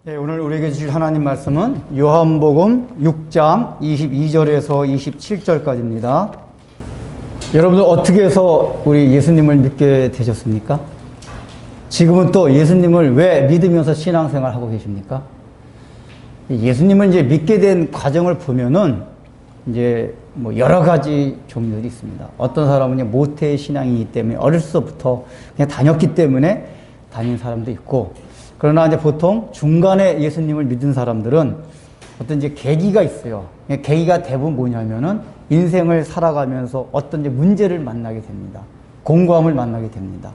네, 오늘 우리에게 주실 하나님 말씀은 요한복음 6장 22절에서 27절까지입니다. 여러분들 어떻게 해서 우리 예수님을 믿게 되셨습니까? 지금은 또 예수님을 왜 믿으면서 신앙생활 하고 계십니까? 예수님을 이제 믿게 된 과정을 보면은 이제 뭐 여러 가지 종류들이 있습니다. 어떤 사람은 모태 신앙이기 때문에 어렸을 때부터 그냥 다녔기 때문에 다닌 사람도 있고, 그러나 이제 보통 중간에 예수님을 믿은 사람들은 어떤 이제 계기가 있어요. 계기가 대부분 뭐냐면은 인생을 살아가면서 어떤 이제 문제를 만나게 됩니다. 공고함을 만나게 됩니다.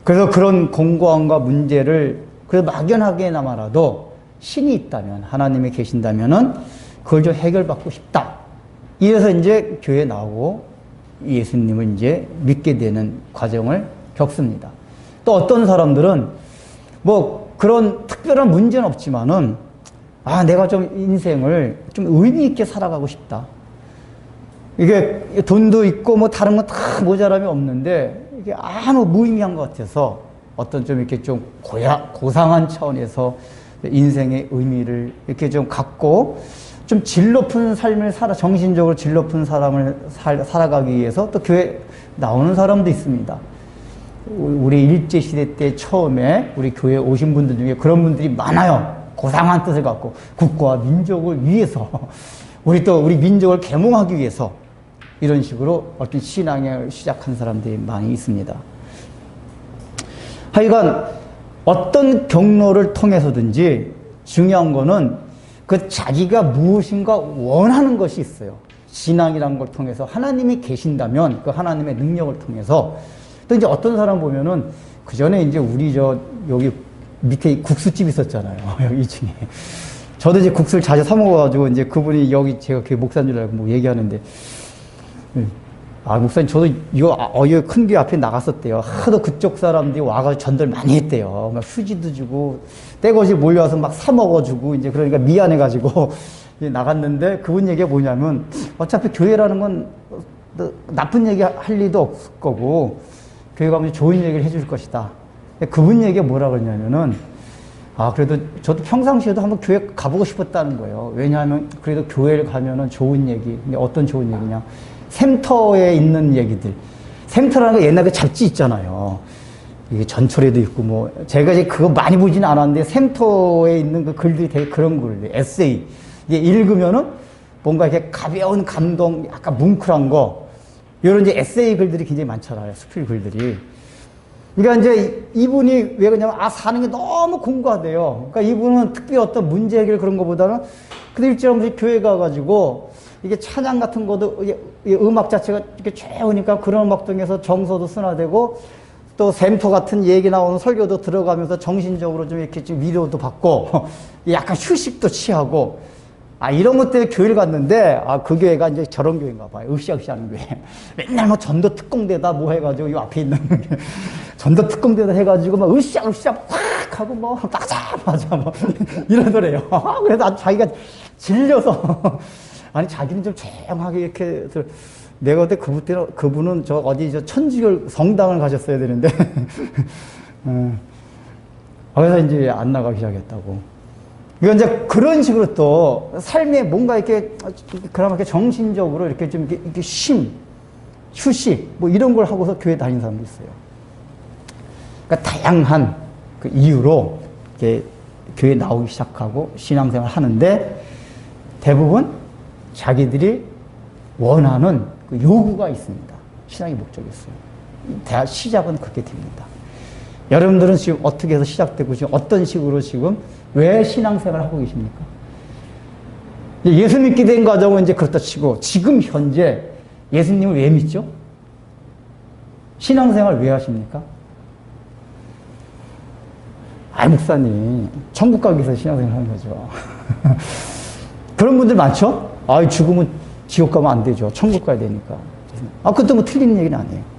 그래서 그런 공고함과 문제를 그래도 막연하게나마라도 신이 있다면, 하나님이 계신다면은 그걸 좀 해결받고 싶다. 이래서 이제 교회에 나오고 예수님을 이제 믿게 되는 과정을 겪습니다. 또 어떤 사람들은 뭐 그런 특별한 문제는 없지만은 내가 좀 인생을 좀 의미 있게 살아가고 싶다. 이게 돈도 있고 뭐 다른 건 다 모자람이 없는데 이게 아무 무의미한 것 같아서 어떤 좀 이렇게 좀 고상한 차원에서 인생의 의미를 이렇게 좀 갖고 좀 질 높은 삶을 정신적으로 질 높은 사람을 살아가기 위해서 또 교회 나오는 사람도 있습니다. 우리 일제시대 때 처음에 우리 교회에 오신 분들 중에 그런 분들이 많아요. 고상한 뜻을 갖고 국가와 민족을 위해서 우리 민족을 계몽하기 위해서 이런 식으로 어떤 신앙을 시작한 사람들이 많이 있습니다. 하여간 어떤 경로를 통해서든지 중요한 거는 그 자기가 무엇인가 원하는 것이 있어요. 신앙이라는 걸 통해서 하나님이 계신다면 그 하나님의 능력을 통해서, 또 이제 어떤 사람 보면은 그 전에 이제 우리 여기 밑에 국수집 있었잖아요. 여기 2층에. 저도 이제 국수를 자주 사 먹어가지고 이제 그분이 여기 제가 그 목사인 줄 알고 뭐 얘기하는데, 목사님 저도 이거 큰 교회 앞에 나갔었대요. 하도 그쪽 사람들이 와가지고 전도를 많이 했대요. 막 휴지도 주고 떼거지 몰려와서 막 사 먹어주고 이제 그러니까 미안해가지고 나갔는데, 그분 얘기가 뭐냐면 어차피 교회라는 건 나쁜 얘기 할 리도 없을 거고 교회 가면 좋은 얘기를 해줄 것이다. 그분 얘기가 뭐라 그러냐면은 그래도 저도 평상시에도 한번 교회 가보고 싶었다는 거예요. 왜냐하면 그래도 교회를 가면은 좋은 얘기, 어떤 좋은 얘기냐, 샘터에 있는 얘기들. 샘터라는 거 옛날에 잡지 있잖아요. 이게 전철에도 있고 뭐 제가 이제 그거 많이 보진 않았는데 샘터에 있는 그 글들이 되게 그런 글들, 에세이. 이게 읽으면은 뭔가 이렇게 가벼운 감동, 약간 뭉클한 거, 이런 이제 에세이 글들이 굉장히 많잖아요. 수필 글들이. 그러니까 이제 이분이 왜 그러냐면 사는 게 너무 공고하대요. 그러니까 이분은 특별히 어떤 문제 해결 그런 거보다는 그들 일주일에 교회 가가지고 이게 찬양 같은 것도 음악 자체가 이렇게 좋으니까 그런 음악 중에서 정서도 순화되고 또 샘터 같은 얘기 나오는 설교도 들어가면서 정신적으로 좀 이렇게 좀 위로도 받고 약간 휴식도 취하고 이런 것 때문에 교회를 갔는데 그 교회가 이제 저런 교회인가 봐요. 으쌰으쌰 하는 교회. 맨날 뭐 전도 특공대다 뭐 해가지고 이 앞에 있는 전도 특공대다 해가지고 막 으쌰으쌰 확 하고 뭐 맞아 뭐 이러더래요. 그래서 아주 자기가 질려서 자기는 좀 조용하게 이렇게 내가 그때 그분은 어디 천주교 성당을 가셨어야 되는데 그래서 이제 안 나가기 시작했다고. 이건 이제 그런 식으로 또 삶에 뭔가 이렇게 그나마 이렇게 정신적으로 이렇게 좀 이렇게 휴식 뭐 이런 걸 하고서 교회 다니는 사람도 있어요. 그러니까 다양한 그 이유로 이렇게 교회 나오기 시작하고 신앙생활 하는데 대부분 자기들이 원하는 그 요구가 있습니다. 신앙의 목적이 있어요. 시작은 그렇게 됩니다. 여러분들은 지금 어떻게 해서 시작되고 지금 어떤 식으로 지금 왜 신앙생활을 하고 계십니까? 예수 믿게 된 과정은 이제 그렇다 치고 지금 현재 예수님을 왜 믿죠? 신앙생활 왜 하십니까? 목사님 천국 가기 위해서 신앙생활 하는 거죠. 그런 분들 많죠? 죽으면 지옥 가면 안 되죠. 천국 가야 되니까. 그것도 뭐 틀리는 얘기는 아니에요.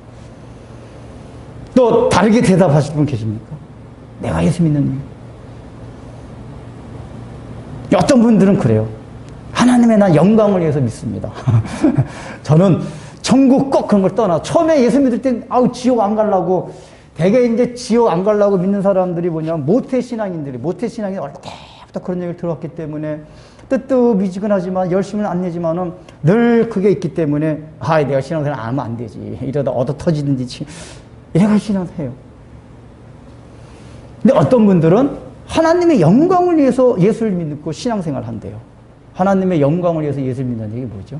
또 다르게 대답하실 분 계십니까? 내가 예수 믿는 이유. 어떤 분들은 그래요. 하나님의 난 영광을 위해서 믿습니다. 저는 천국 꼭 그런 걸 떠나 처음에 예수 믿을 땐 지옥 안 가려고 대개 이제 지옥 안 가려고 믿는 사람들이 뭐냐면 모태신앙이 어릴 때부터 그런 얘기를 들었기 때문에 뜨뜻미지근하지만 열심히는 안 내지만은 늘 그게 있기 때문에 내가 신앙생활 안 하면 안 되지. 이러다 얻어 터지든지 이래가 신앙해요. 근데 어떤 분들은 하나님의 영광을 위해서 예수를 믿고 신앙생활을 한대요. 하나님의 영광을 위해서 예수를 믿는다는 얘기 뭐죠?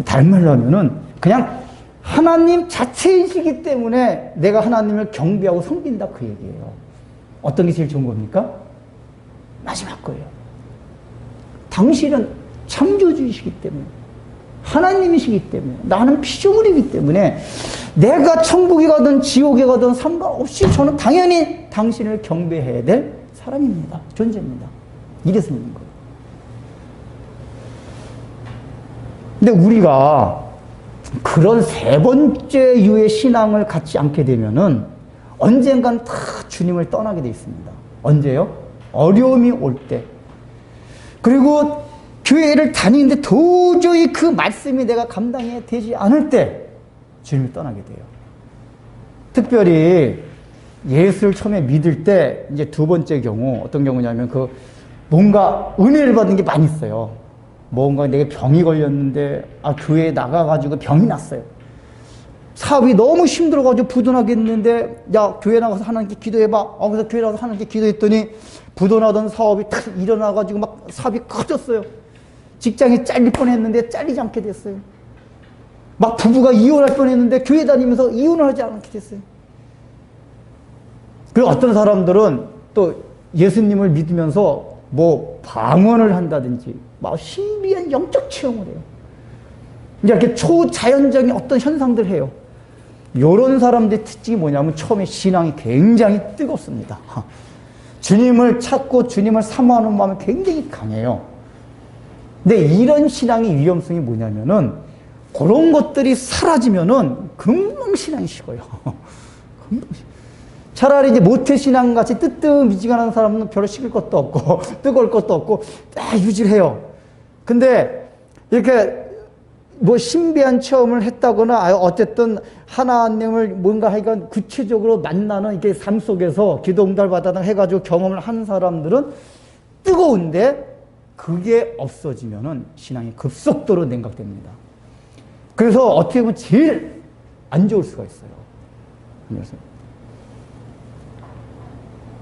다른 말로 하면은 그냥 하나님 자체이시기 때문에 내가 하나님을 경배하고 섬긴다 그 얘기예요. 어떤 게 제일 좋은 겁니까? 마지막 거예요. 당신은 창조주이시기 때문에 하나님이시기 때문에 나는 피조물이기 때문에 내가 천국에 가든 지옥에 가든 상관없이 저는 당연히 당신을 경배해야 될 사람입니다. 존재입니다. 이래서 있는 거예요. 근데 우리가 그런 세 번째 유의 신앙을 갖지 않게 되면은 언젠간 다 주님을 떠나게 돼 있습니다. 언제요? 어려움이 올 때. 그리고 교회를 다니는데 도저히 그 말씀이 내가 감당이 되지 않을 때 주님을 떠나게 돼요. 특별히 예수를 처음에 믿을 때 이제 두 번째 경우 어떤 경우냐면 그 뭔가 은혜를 받은 게 많이 있어요. 뭔가 내가 병이 걸렸는데 교회에 나가가지고 병이 났어요. 사업이 너무 힘들어가지고 부도나겠는데 야 교회 나가서 하나님께 기도해봐. 그래서 교회 나가서 하나님께 기도했더니 부도나던 사업이 탁 일어나가지고 막 사업이 커졌어요. 직장에 잘릴 뻔했는데 잘리지 않게 됐어요. 막 부부가 이혼할 뻔했는데 교회 다니면서 이혼을 하지 않게 됐어요. 그리고 어떤 사람들은 또 예수님을 믿으면서 뭐 방언을 한다든지 막 신비한 영적 체험을 해요. 이제 이렇게 초자연적인 어떤 현상들을 해요. 이런 사람들의 특징이 뭐냐면 처음에 신앙이 굉장히 뜨겁습니다. 주님을 찾고 주님을 사모하는 마음이 굉장히 강해요. 근데 이런 신앙의 위험성이 뭐냐면은 그런 것들이 사라지면은 금방 신앙이 식어요. 금방 차라리 이제 모태신앙 같이 뜨뜻미지근한 사람은 별로 식을 것도 없고 뜨거울 것도 없고 다 유지해요. 근데 이렇게 뭐 신비한 체험을 했다거나 어쨌든 하나님을 뭔가 하여간 구체적으로 만나는 이렇게 삶 속에서 기도 응답을 받아서 해가지고 경험을 한 사람들은 뜨거운데 그게 없어지면은 신앙이 급속도로 냉각됩니다. 그래서 어떻게 보면 제일 안 좋을 수가 있어요.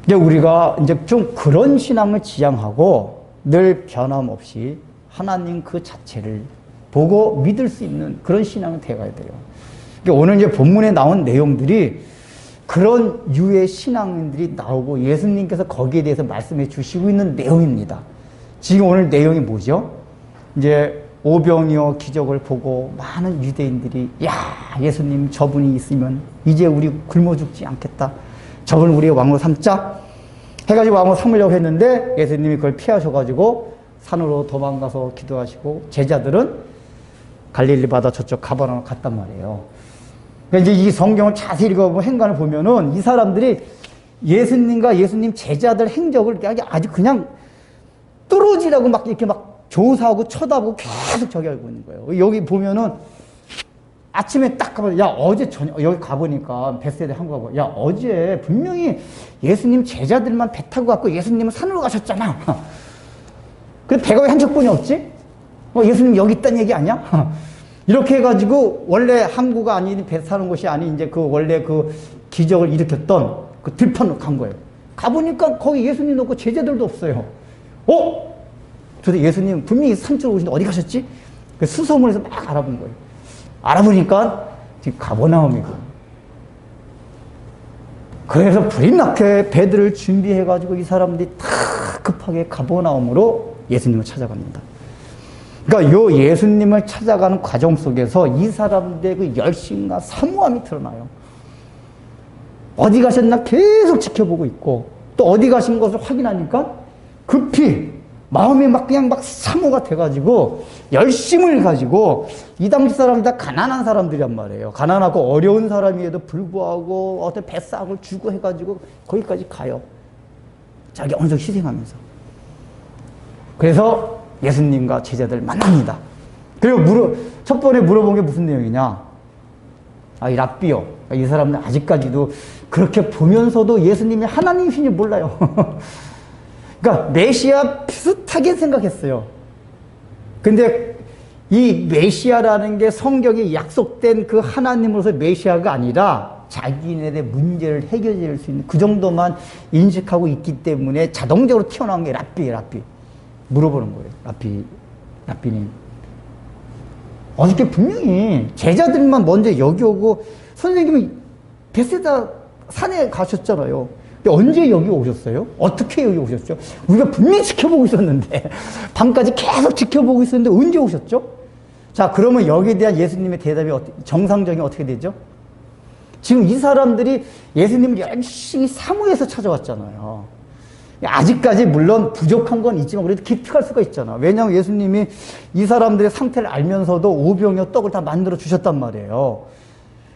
이제 우리가 이제 좀 그런 신앙을 지향하고 늘 변함없이 하나님 그 자체를 보고 믿을 수 있는 그런 신앙을 되어야 돼요. 그러니까 오늘 이제 본문에 나온 내용들이 그런 유의 신앙인들이 나오고 예수님께서 거기에 대해서 말씀해 주시고 있는 내용입니다. 지금 오늘 내용이 뭐죠? 이제 오병이어 기적을 보고 많은 유대인들이 야 예수님 저분이 있으면 이제 우리 굶어 죽지 않겠다. 저분을 우리의 왕으로 삼자 해가지고 왕으로 삼으려고 했는데 예수님이 그걸 피하셔가지고 산으로 도망가서 기도하시고 제자들은 갈릴리 바다 저쪽 가버나움으로 갔단 말이에요. 그러니까 이제 이 성경을 자세히 읽어보면 행간을 보면은 이 사람들이 예수님과 예수님 제자들 행적을 아주 그냥 뚫어지라고 막 이렇게 막 조사하고 쳐다보고 계속 저기 알고 있는 거예요. 여기 보면은 아침에 딱 가면 야 어제 저녁 여기 가보니까 베세다 한국 가고 야 어제 분명히 예수님 제자들만 배 타고 갔고 예수님은 산으로 가셨잖아. 근데 배가 왜 한 척뿐이 없지? 예수님 여기 있다는 얘기 아니야? 이렇게 해가지고 원래 항구가 아닌 배 사는 곳이 아닌 이제 그 원래 그 기적을 일으켰던 그 들판으로 간 거예요. 가보니까 거기 예수님 없고 제자들도 없어요. 도대체 예수님 분명히 산쪽으로 오시는데 어디 가셨지? 수소문해서 막 알아본 거예요. 알아보니까 지금 가버나움이고. 그래서 불이 나게 배들을 준비해가지고 이 사람들이 다 급하게 가버나움으로 예수님을 찾아갑니다. 그러니까 요 예수님을 찾아가는 과정 속에서 이 사람들의 그 열심과 사모함이 드러나요. 어디 가셨나 계속 지켜보고 있고 또 어디 가신 것을 확인하니까 급히 마음이 막 그냥 막 사모가 돼가지고 열심을 가지고 이 당시 사람들 다 가난한 사람들이란 말이에요. 가난하고 어려운 사람임에도 불구하고 어떤 뱃삭을 주고 해가지고 거기까지 가요. 자기 어느 정도 희생하면서. 그래서 예수님과 제자들 만납니다. 그리고 첫 번에 물어본 게 무슨 내용이냐? 이 랍비요. 이 사람은 아직까지도 그렇게 보면서도 예수님이 하나님이신지 몰라요. 그러니까 메시아 비슷하게 생각했어요. 근데 이 메시아라는 게 성경에 약속된 그 하나님으로서 메시아가 아니라 자기네들의 문제를 해결할 수 있는 그 정도만 인식하고 있기 때문에 자동적으로 튀어나온 게 랍비. 물어보는 거예요. 랍비님. 어저께 분명히 제자들만 먼저 여기 오고 선생님이 베세다 산에 가셨잖아요. 근데 언제 여기 오셨어요? 어떻게 여기 오셨죠? 우리가 분명히 지켜보고 있었는데 밤까지 계속 지켜보고 있었는데 언제 오셨죠? 자, 그러면 여기에 대한 예수님의 대답이 정상적인 어떻게 되죠? 지금 이 사람들이 예수님을 열심히 사모해서 찾아왔잖아요. 아직까지 물론 부족한 건 있지만 그래도 기특할 수가 있잖아. 왜냐하면 예수님이 이 사람들의 상태를 알면서도 오병이어 떡을 다 만들어 주셨단 말이에요.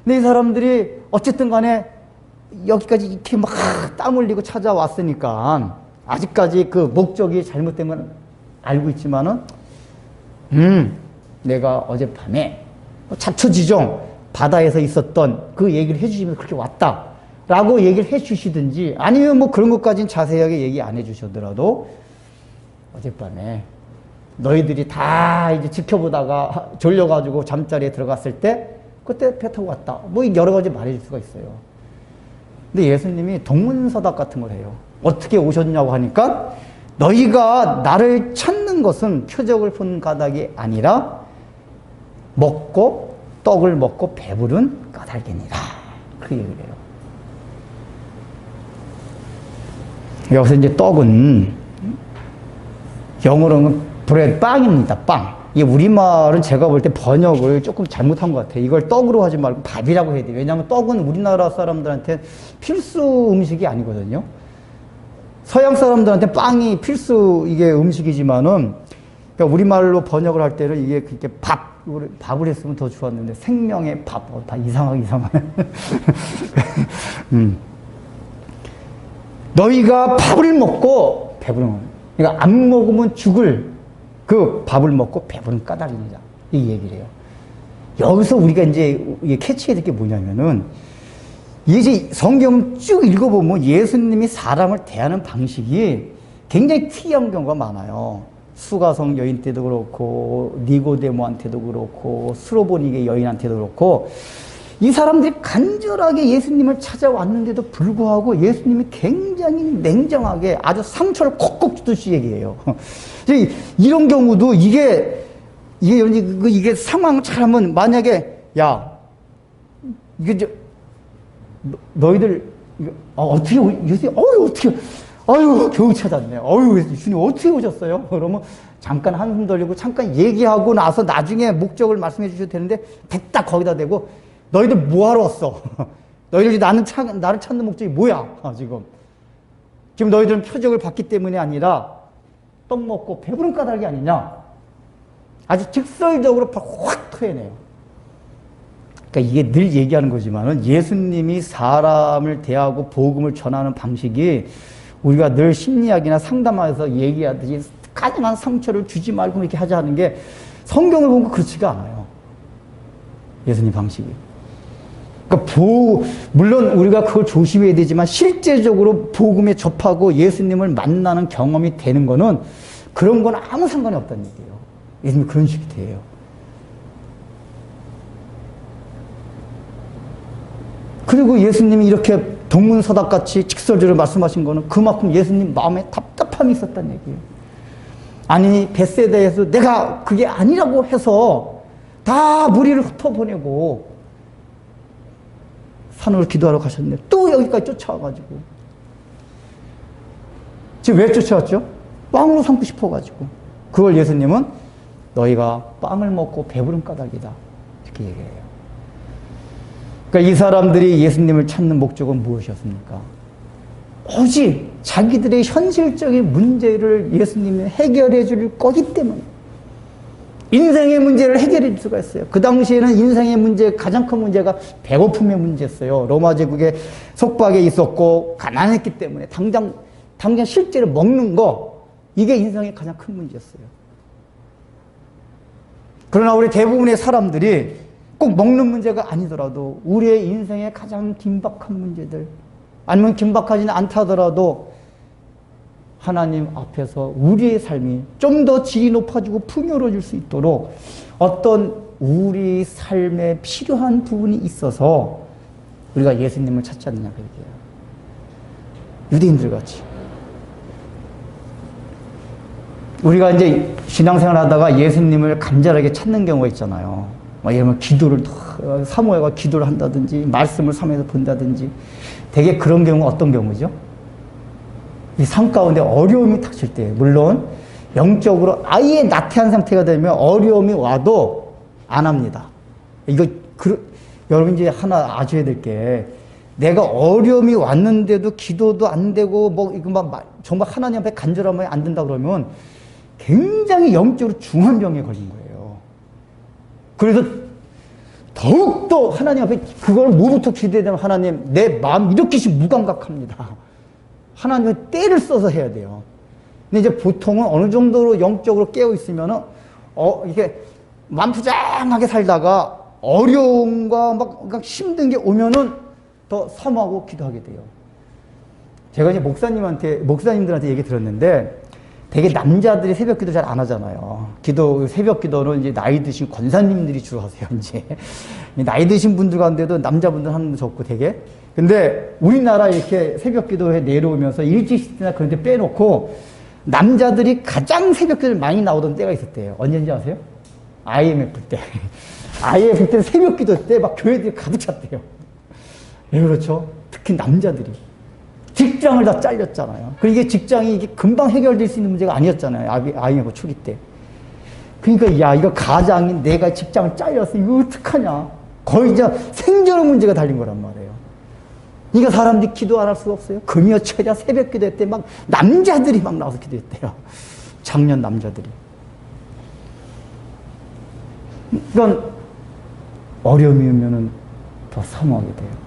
근데 이 사람들이 어쨌든 간에 여기까지 이렇게 막 땀 흘리고 찾아왔으니까 아직까지 그 목적이 잘못된 건 알고 있지만은 내가 어젯밤에 자초지종 바다에서 있었던 그 얘기를 해주시면서 그렇게 왔다 라고 얘기를 해주시든지 아니면 뭐 그런 것까지는 자세하게 얘기 안 해주셨더라도 어젯밤에 너희들이 다 이제 지켜보다가 졸려가지고 잠자리에 들어갔을 때 그때 배 타고 왔다 뭐 여러 가지 말해줄 수가 있어요. 근데 예수님이 동문서답 같은 걸 해요. 어떻게 오셨냐고 하니까 너희가 나를 찾는 것은 표적을 본 까닭이 아니라 먹고 떡을 먹고 배부른 까닭이니라 그 얘기를 해요. 여기서 이제 떡은 영어로는 브레드 빵입니다. 빵. 이게 우리말은 제가 볼 때 번역을 조금 잘못한 것 같아요. 이걸 떡으로 하지 말고 밥이라고 해야 돼요. 왜냐하면 떡은 우리나라 사람들한테 필수 음식이 아니거든요. 서양 사람들한테 빵이 필수 이게 음식이지만은 그러니까 우리말로 번역을 할 때는 이게 그렇게 밥을 했으면 더 좋았는데 생명의 밥. 다 이상하네. 너희가 밥을 먹고 배부른 거예요. 그러니까 안 먹으면 죽을 그 밥을 먹고 배부른 까닭이냐 이 얘기를 해요. 여기서 우리가 이제 캐치해야 될 게 뭐냐면은 이제 성경 쭉 읽어보면 예수님이 사람을 대하는 방식이 굉장히 특이한 경우가 많아요. 수가성 여인 때도 그렇고 니고데모한테도 그렇고 스로보닉의 여인한테도 그렇고 이 사람들이 간절하게 예수님을 찾아왔는데도 불구하고 예수님이 굉장히 냉정하게 아주 상처를 콕콕 주듯이 얘기해요. 이런 경우도 이게 상황을 잘하면 만약에 야 이게 너희들 어떻게 예수님 어떻게 겨우 찾았네. 예수님 어떻게 오셨어요? 그러면 잠깐 한숨 돌리고 잠깐 얘기하고 나서 나중에 목적을 말씀해 주셔도 되는데 됐다 거기다 대고 너희들 뭐하러 왔어? 너희들이 나를 찾는 목적이 뭐야? 지금 너희들은 표적을 받기 때문이 아니라 떡 먹고 배부른 까닭이 아니냐? 아주 직설적으로 확 토해내요. 그러니까 이게 늘 얘기하는 거지만은 예수님이 사람을 대하고 복음을 전하는 방식이 우리가 늘 심리학이나 상담하면서 얘기하듯이 가장한 상처를 주지 말고 이렇게 하자는 게 성경을 보면 그렇지가 않아요. 예수님 방식이. 그러니까 물론 우리가 그걸 조심해야 되지만 실제적으로 복음에 접하고 예수님을 만나는 경험이 되는 거는 그런 건 아무 상관이 없다는 얘기예요. 예수님이 그런 식이 돼요. 그리고 예수님이 이렇게 동문서답같이 직설적으로 말씀하신 거는 그만큼 예수님 마음에 답답함이 있었다는 얘기예요. 아니 벳세다에서 내가 그게 아니라고 해서 다 무리를 흩어보내고 산으로 기도하러 가셨는데 또 여기까지 쫓아와가지고 지금 왜 쫓아왔죠? 빵으로 삼고 싶어가지고 그걸 예수님은 너희가 빵을 먹고 배부른 까닭이다 이렇게 얘기해요. 그러니까 이 사람들이 예수님을 찾는 목적은 무엇이었습니까? 오직 자기들의 현실적인 문제를 예수님이 해결해 줄 거기 때문에 인생의 문제를 해결해 줄 수가 있어요. 그 당시에는 인생의 문제, 가장 큰 문제가 배고픔의 문제였어요. 로마 제국의 속박에 있었고 가난했기 때문에 당장 실제로 먹는 거 이게 인생의 가장 큰 문제였어요. 그러나 우리 대부분의 사람들이 꼭 먹는 문제가 아니더라도 우리의 인생의 가장 긴박한 문제들, 아니면 긴박하지는 않다 하더라도 하나님 앞에서 우리의 삶이 좀 더 질이 높아지고 풍요로워질 수 있도록 어떤 우리 삶에 필요한 부분이 있어서 우리가 예수님을 찾지 않느냐, 그 얘기예요. 유대인들 같이. 우리가 이제 신앙생활 하다가 예수님을 간절하게 찾는 경우가 있잖아요. 막 예를 들면 기도를 사모해가 기도를 한다든지 말씀을 삼에서 본다든지. 되게 그런 경우가 어떤 경우죠? 이 삶 가운데 어려움이 닥칠 때, 물론 영적으로 아예 나태한 상태가 되면 어려움이 와도 안 합니다. 이거 여러분 이제 하나 아셔야 될 게, 내가 어려움이 왔는데도 기도도 안 되고 뭐 이거 막 정말 하나님 앞에 간절하면 안 된다 그러면 굉장히 영적으로 중한 병에 걸린 거예요. 그래서 더욱더 하나님 앞에 그걸 뭐부터 기도해야 되면, 하나님 내 마음 이렇게씩 무감각합니다. 하나님의 때를 써서 해야 돼요. 근데 이제 보통은 어느 정도로 영적으로 깨어 있으면은 이게 만푸장하게 살다가 어려움과 막 힘든 게 오면은 더 사모하고 기도하게 돼요. 제가 이제 목사님들한테 얘기 들었는데, 되게 남자들이 새벽 기도 잘 안 하잖아요. 새벽 기도는 이제 나이 드신 권사님들이 주로 하세요, 이제. 나이 드신 분들 가운데도 남자분들 하는 분 적고 되게. 근데 우리나라 이렇게 새벽 기도에 내려오면서 일찍시나 그런 데 빼놓고 남자들이 가장 새벽 기도를 많이 나오던 때가 있었대요. 언제인지 아세요? IMF 때. IMF 때 새벽 기도 때 막 교회들이 가득 찼대요. 왜 그렇죠? 특히 남자들이. 직장을 다 잘렸잖아요. 이게 직장이 이게 금방 해결될 수 있는 문제가 아니었잖아요. IMF 초기 때. 그러니까, 야, 이거 가장이 내가 직장을 잘렸어. 이거 어떡하냐. 거의 이제 생존의 문제가 달린 거란 말이에요. 그러니까 사람들이 기도 안 할 수가 없어요. 금요 철야 새벽 기도 때 막 남자들이 막 나와서 기도했대요. 작년 남자들이. 그러니까 어려움이 오면은 더 사모하게 돼요.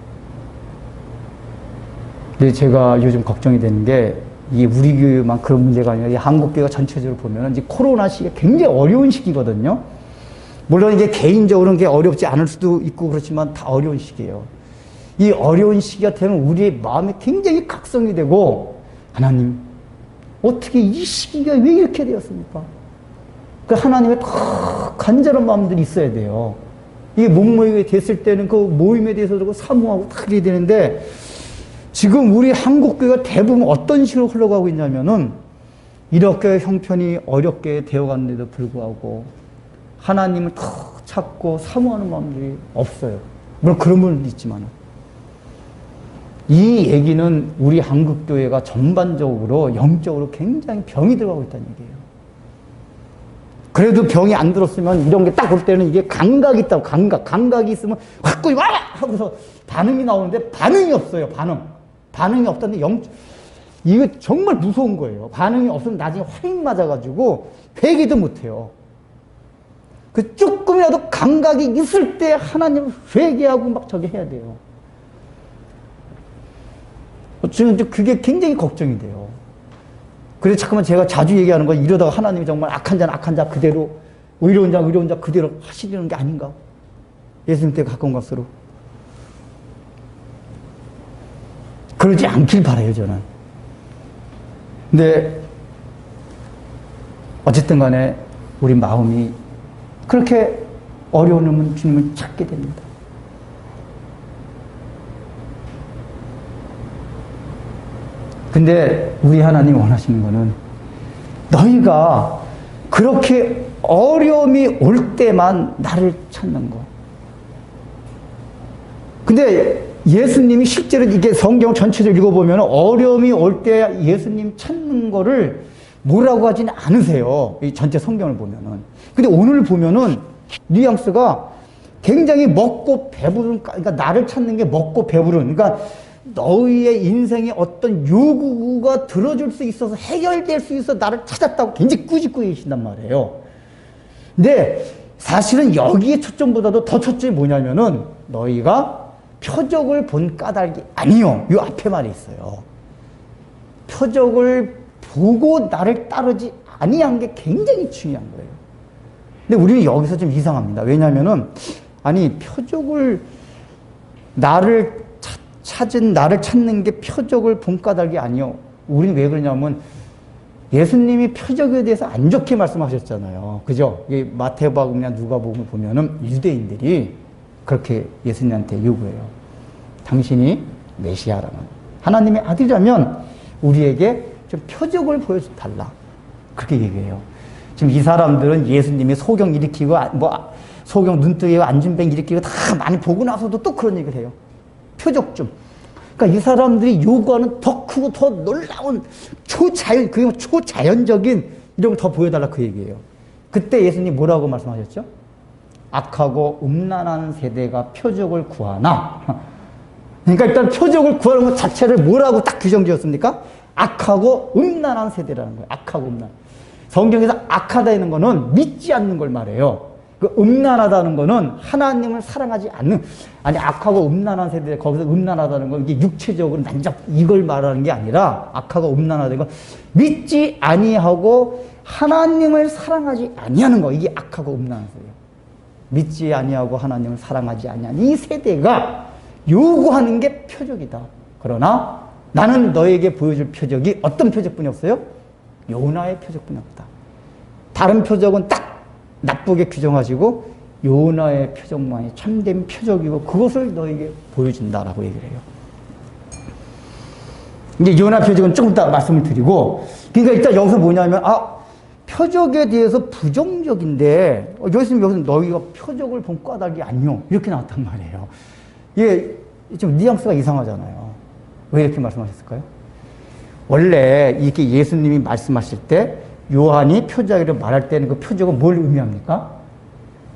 근데 제가 요즘 걱정이 되는 게, 이게 우리 교회만 그런 문제가 아니라 이 한국교회가 전체적으로 보면 이제 코로나 시기가 굉장히 어려운 시기거든요. 물론 이제 개인적으로는 게 어렵지 않을 수도 있고 그렇지만 다 어려운 시기예요. 이 어려운 시기가 되면 우리의 마음에 굉장히 각성이 되고, 하나님, 어떻게 이 시기가 왜 이렇게 되었습니까? 그 하나님의 더 간절한 마음들이 있어야 돼요. 이게 목모임이 됐을 때는 그 모임에 대해서도 사모하고 다 그래야 되는데, 지금 우리 한국교회가 대부분 어떤 식으로 흘러가고 있냐면은, 이렇게 형편이 어렵게 되어갔는데도 불구하고 하나님을 더 찾고 사모하는 마음들이 없어요. 물론 그런 분도 있지만, 이 얘기는 우리 한국교회가 전반적으로 영적으로 굉장히 병이 들어가고 있다는 얘기예요. 그래도 병이 안 들었으면 이런 게 딱 올 때는 이게 감각이 있다고, 감각이 있으면 확 와! 하고서 반응이 나오는데 반응이 없어요. 반응이 없다는데 이거 정말 무서운 거예요. 반응이 없으면 나중에 확 맞아가지고 회개도 못해요. 그 조금이라도 감각이 있을 때 하나님 회개하고 막 저기 해야 돼요. 지금 그게 굉장히 걱정이 돼요. 그래서 잠깐만 제가 자주 얘기하는 건, 이러다가 하나님이 정말 악한 자 그대로, 의로운 자 그대로 하시려는 게 아닌가. 예수님 때 가까운 것으로. 그러지 않길 바라요, 저는. 근데 어쨌든 간에 우리 마음이 그렇게 어려우면 주님을 찾게 됩니다. 근데 우리 하나님 원하시는 거는, 너희가 그렇게 어려움이 올 때만 나를 찾는 거. 근데 예수님이 실제로 이게 성경 전체를 읽어보면 어려움이 올 때 예수님 찾는 거를 뭐라고 하지는 않으세요. 이 전체 성경을 보면은. 근데 오늘 보면은 뉘앙스가 굉장히 먹고 배부른, 그러니까 나를 찾는 게 먹고 배부른, 그러니까 너희의 인생에 어떤 요구가 들어줄 수 있어서 해결될 수 있어서 나를 찾았다고 굉장히 꾸짖고 계신단 말이에요. 근데 사실은 여기에 초점보다도 더 초점이 뭐냐면은, 너희가 표적을 본 까닭이 아니요. 요 앞에 말이 있어요. 표적을 보고 나를 따르지 아니한 게 굉장히 중요한 거예요. 근데 우리는 여기서 좀 이상합니다. 왜냐면은 아니, 표적을, 나를 나를 찾는 게 표적을 본까닭이 아니요. 우리는 왜 그러냐면 예수님이 표적에 대해서 안 좋게 말씀하셨잖아요. 그죠? 마태복음이나 누가복음을 보면은 유대인들이 그렇게 예수님한테 요구해요. 당신이 메시아라면, 하나님의 아들이라면 우리에게 좀 표적을 보여달라. 그렇게 얘기해요. 지금 이 사람들은 예수님이 소경 일으키고, 소경 눈뜨기고, 안진뱅 일으키고 다 많이 보고 나서도 또 그런 얘기를 해요. 표적 좀. 그러니까 이 사람들이 요구하는 더 크고 더 놀라운 초자연적인 이런 걸 더 보여달라 그 얘기예요. 그때 예수님 뭐라고 말씀하셨죠? 악하고 음란한 세대가 표적을 구하나. 그러니까 일단 표적을 구하는 것 자체를 뭐라고 딱 규정 지었습니까? 악하고 음란한 세대라는 거예요. 악하고 음란. 성경에서 악하다는 거는 믿지 않는 걸 말해요. 그 음란하다는 거는 하나님을 사랑하지 않는, 아니, 악하고 음란한 세대, 거기서 음란하다는 건 이게 육체적으로 난잡, 이걸 말하는 게 아니라, 악하고 음란하다는 건 믿지 아니하고 하나님을 사랑하지 아니하는 거. 이게 악하고 음란한 세대예요. 믿지 아니하고 하나님을 사랑하지 아니하는 이 세대가 요구하는 게 표적이다. 그러나 나는 너에게 보여줄 표적이 어떤 표적뿐이 없어요? 요나의 표적뿐이 없다. 다른 표적은 딱 나쁘게 규정하시고 요나의 표적만이 참된 표적이고 그것을 너에게 보여준다라고 얘기를 해요. 이제 요나 표적은 조금 이따 말씀을 드리고, 그러니까 일단 여기서 뭐냐면, 표적에 대해서 부정적인데, 여기서 너희가 표적을 본 까닭이 아니요. 이렇게 나왔단 말이에요. 이게 좀 뉘앙스가 이상하잖아요. 왜 이렇게 말씀하셨을까요? 원래 이렇게 예수님이 말씀하실 때 요한이 표적이라고 말할 때는 그 표적은 뭘 의미합니까?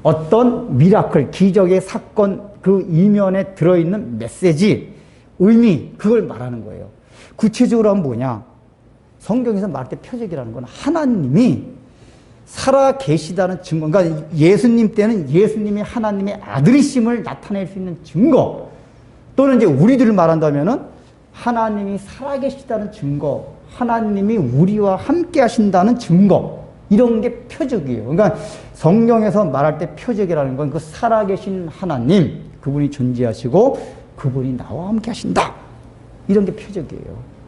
어떤 미라클, 기적의 사건, 그 이면에 들어있는 메시지, 의미, 그걸 말하는 거예요. 구체적으로 하면 뭐냐? 성경에서 말할 때 표적이라는 건 하나님이 살아 계시다는 증거, 그러니까 예수님 때는 예수님이 하나님의 아들이심을 나타낼 수 있는 증거, 또는 이제 우리들을 말한다면은 하나님이 살아 계시다는 증거, 하나님이 우리와 함께 하신다는 증거, 이런 게 표적이에요. 그러니까 성경에서 말할 때 표적이라는 건 그 살아계신 하나님, 그분이 존재하시고 그분이 나와 함께 하신다. 이런 게 표적이에요.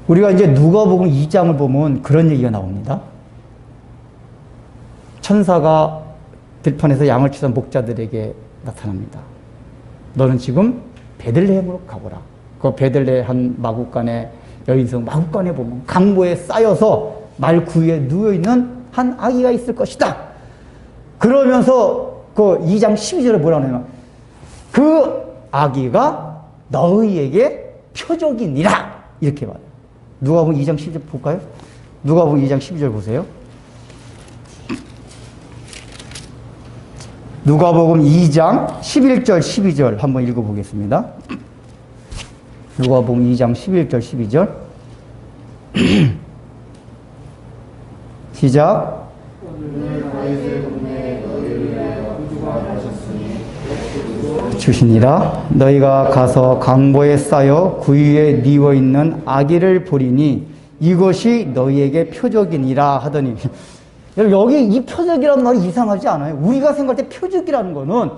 우리가 이제 누가복음 2장을 보면 그런 얘기가 나옵니다. 천사가 들판에서 양을 치던 목자들에게 나타납니다. 너는 지금 베들레헴으로 가보라. 그 베들레헴 한 마구간에, 여인성 마구간에 보면 강보에 쌓여서 말 구유에 누워있는 한 아기가 있을 것이다. 그러면서 그 2장 12절에 뭐라고 하냐면 그 아기가 너희에게 표적이니라. 이렇게 말해요. 누가복음 2장 12절 볼까요? 누가복음 2장 12절 보세요. 누가복음 2장 11절 12절 한번 읽어보겠습니다. 누가복음 2장 11절 12절 시작. 주시니라. 너희가 가서 강보에 쌓여 구유에 뉘워 있는 아기를 보리니 이것이 너희에게 표적이니라 하더니, 여기 이 표적이라는 말이 이상하지 않아요? 우리가 생각할 때 표적이라는 거는,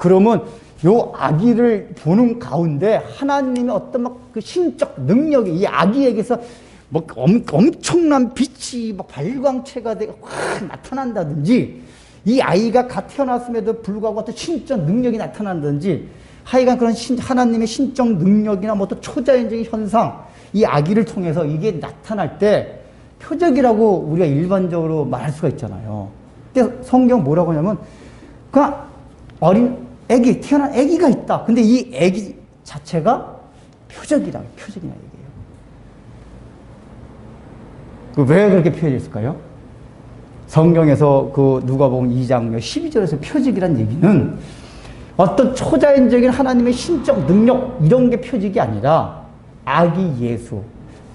그러면 요 아기를 보는 가운데 하나님의 어떤 막 그 신적 능력이 이 아기에게서 뭐 엄청난 빛이 막 발광체가 되고 확 나타난다든지, 이 아이가 갓 태어났음에도 불구하고 어떤 신적 능력이 나타난다든지, 하여간 그런 하나님의 신적 능력이나 뭐 또 초자연적인 현상, 이 아기를 통해서 이게 나타날 때 표적이라고 우리가 일반적으로 말할 수가 있잖아요. 근데 성경 뭐라고 하냐면, 그냥 어린 애기, 태어난 애기가 있다. 근데 이 애기 자체가 표적이냐 얘기예요. 왜 그렇게 표현했을까요? 성경에서 그 누가복음 2장 12절에서 표적이란 얘기는 어떤 초자연적인 하나님의 신적 능력, 이런 게 표적이 아니라 아기 예수,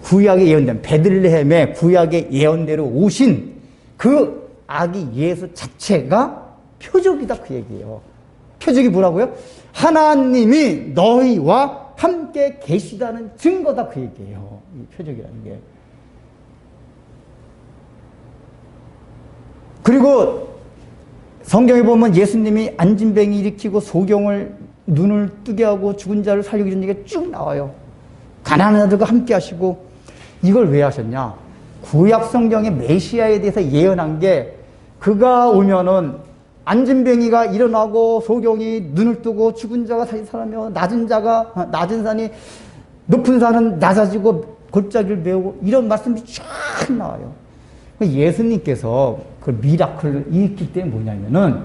구약에 예언된 베들레헴의 구약의 예언대로 오신 그 아기 예수 자체가 표적이다, 그 얘기예요. 표적이 뭐라고요? 하나님이 너희와 함께 계시다는 증거다, 그 얘기예요. 이 표적이라는 게. 그리고 성경에 보면 예수님이 안진뱅이 일으키고 소경을 눈을 뜨게 하고 죽은 자를 살리고 이런 얘기가 쭉 나와요. 가난한 자들과 함께 하시고. 이걸 왜 하셨냐? 구약 성경의 메시아에 대해서 예언한 게 그가 오면은 안진뱅이가 일어나고 소경이 눈을 뜨고 죽은 자가 다시 살아나며 낮은 산이 높은 산은 낮아지고 골짜기를 메우고 이런 말씀이 쫙 나와요. 예수님께서 그 미라클을 일으킬 때 뭐냐면은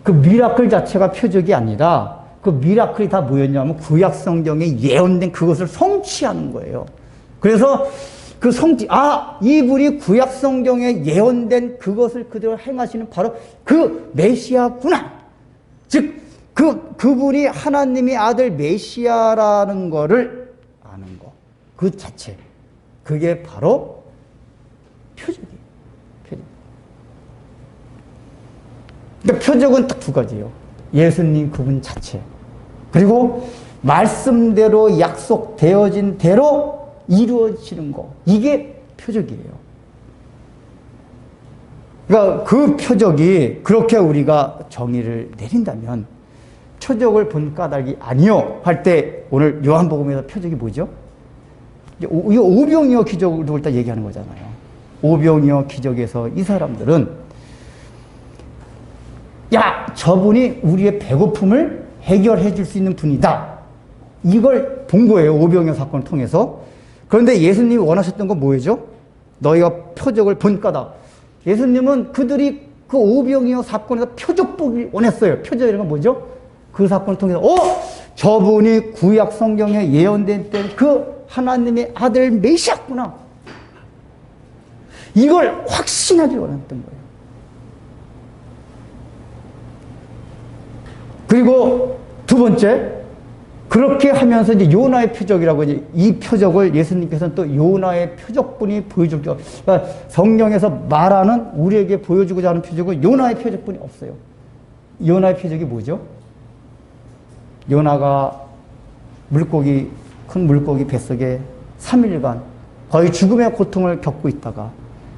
그 미라클 자체가 표적이 아니라 그 미라클이 다 뭐였냐면 구약 성경에 예언된 그것을 성취하는 거예요. 그래서 그 이분이 구약 성경에 예언된 그것을 그대로 행하시는 바로 그 메시아구나. 즉, 그분이 하나님의 아들 메시아라는 거를 아는 거. 그 자체. 그게 바로 표적이에요. 표적. 그러니까 표적은 딱 두 가지예요. 예수님 그분 자체. 그리고 말씀대로 약속되어진 대로 이루어지는 거. 이게 표적이에요. 그러니까 그 표적이 그렇게 우리가 정의를 내린다면 표적을 본 까닭이 아니요 할 때 오늘 요한복음에서 표적이 뭐죠? 이 오병이어 기적을 일단 얘기하는 거잖아요. 오병이어 기적에서 이 사람들은 저분이 우리의 배고픔을 해결해 줄 수 있는 분이다. 이걸 본 거예요. 오병이어 사건을 통해서. 그런데 예수님이 원하셨던 건 뭐예요? 너희가 표적을 본 까닭. 예수님은 그들이 그 오병이어 사건에서 표적 보기 원했어요. 표적이라는 건 뭐죠? 그 사건을 통해서 저분이 구약 성경에 예언된 때 그 하나님의 아들 메시아구나. 이걸 확신하기 원했던 거예요. 그리고 두 번째, 그렇게 하면서 이제 요나의 표적이라고 이 표적을 예수님께서는 또 요나의 표적뿐이 보여주죠. 그러니까 성경에서 말하는 우리에게 보여주고자 하는 표적은 요나의 표적뿐이 없어요. 요나의 표적이 뭐죠? 요나가 큰 물고기 뱃속에 3일간 거의 죽음의 고통을 겪고 있다가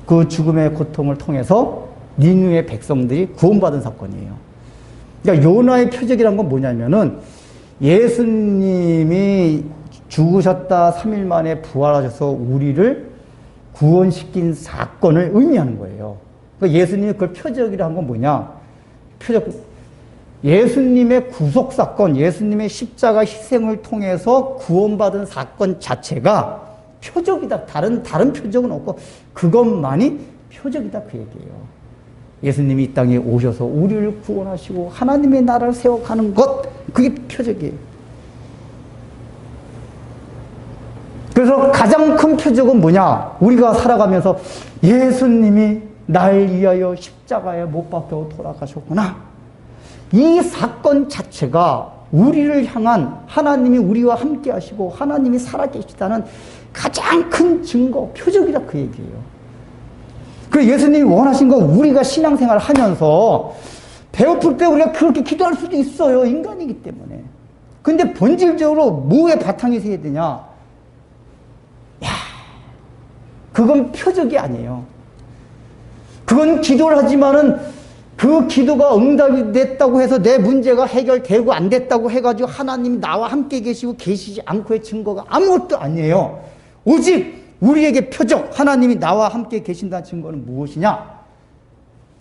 그 죽음의 고통을 통해서 니느웨 백성들이 구원받은 사건이에요. 그러니까 요나의 표적이란 건 뭐냐면은 예수님이 죽으셨다 3일 만에 부활하셔서 우리를 구원시킨 사건을 의미하는 거예요. 그러니까 예수님이 그걸 표적이라 한 건 뭐냐? 예수님의 구속 사건, 예수님의 십자가 희생을 통해서 구원받은 사건 자체가 표적이다. 다른 표적은 없고 그것만이 표적이다 그 얘기예요. 예수님이 이 땅에 오셔서 우리를 구원하시고 하나님의 나라를 세워가는 것, 그게 표적이에요. 그래서 가장 큰 표적은 뭐냐? 우리가 살아가면서 예수님이 날 위하여 십자가에 못 박혀 돌아가셨구나. 이 사건 자체가 우리를 향한 하나님이 우리와 함께 하시고 하나님이 살아계시다는 가장 큰 증거, 표적이라 그 얘기예요. 그 예수님이 원하신 건 우리가 신앙생활을 하면서 배고플 때 우리가 그렇게 기도할 수도 있어요. 인간이기 때문에. 근데 본질적으로 뭐에 바탕이 서야 되냐? 그건 표적이 아니에요. 그건 기도를 하지만은 그 기도가 응답이 됐다고 해서 내 문제가 해결되고 안 됐다고 해가지고 하나님이 나와 함께 계시고 계시지 않고의 증거가 아무것도 아니에요. 오직 우리에게 표적, 하나님이 나와 함께 계신다는 증거는 무엇이냐?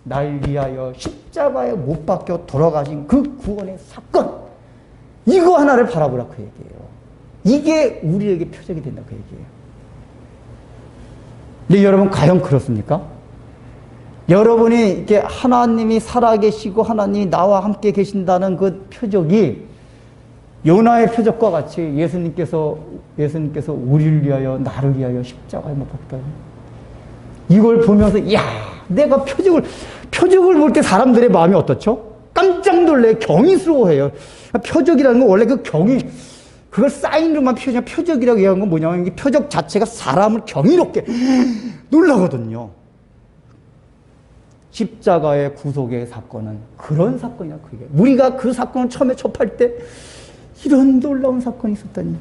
날 위하여 십자가에 못 박혀 돌아가신 그 구원의 사건. 이거 하나를 바라보라 그 얘기예요. 이게 우리에게 표적이 된다 그 얘기예요. 근데 여러분 과연 그렇습니까? 여러분이 이렇게 하나님이 살아계시고 하나님이 나와 함께 계신다는 그 표적이 요나의 표적과 같이 예수님께서 우리를 위하여 나를 위하여 십자가에 못 박혔다. 이걸 보면서 내가 표적을 볼 때 사람들의 마음이 어떻죠? 깜짝 놀래 경이스러워해요. 표적이라는 건 원래 그 경이 그걸 사인으로만 표적이라고 얘기하는 건 뭐냐면 이 표적 자체가 사람을 경이롭게 놀라거든요. 십자가의 구속의 사건은 그런 사건이야. 그게 우리가 그 사건을 처음에 접할 때 이런 놀라운 사건이 있었다니.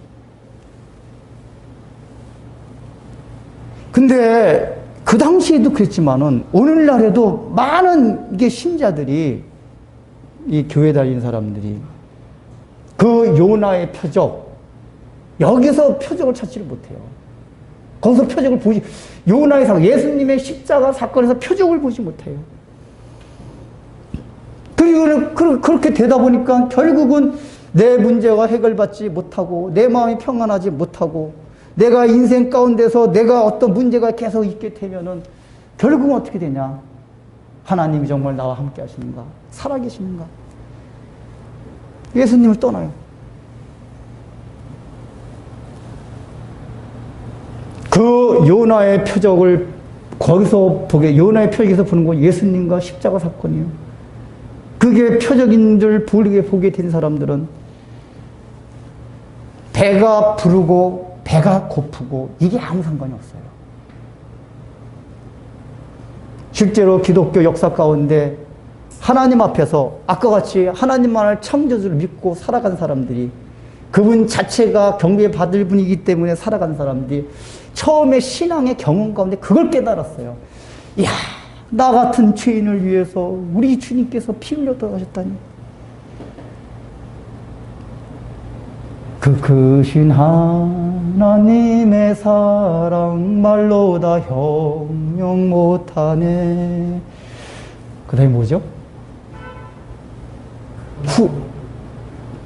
근데 그 당시에도 그랬지만은 오늘날에도 많은 이게 신자들이 이 교회 다니는 사람들이 그 요나의 표적 여기서 표적을 찾지를 못해요. 거기서 표적을 보지 요나의 사건 예수님의 십자가 사건에서 표적을 보지 못해요. 그리고 그렇게 되다 보니까 결국은 내 문제가 해결받지 못하고 내 마음이 평안하지 못하고 내가 인생 가운데서 내가 어떤 문제가 계속 있게 되면은 결국은 어떻게 되냐? 하나님이 정말 나와 함께 하시는가? 살아계시는가? 예수님을 떠나요. 그 요나의 표적을 거기서 요나의 표적에서 보는 건 예수님과 십자가 사건이에요. 그게 표적인 줄 보게 된 사람들은 배가 부르고 배가 고프고 이게 아무 상관이 없어요. 실제로 기독교 역사 가운데 하나님 앞에서 아까 같이 하나님만을 창조주를 믿고 살아간 사람들이 그분 자체가 경배받을 분이기 때문에 살아간 사람들이 처음에 신앙의 경험 가운데 그걸 깨달았어요. 이야, 나 같은 죄인을 위해서 우리 주님께서 피 흘려 돌아가셨다니. 그 크신 하나님의 사랑 말로 다 형용 못하네. 그 다음에 뭐죠?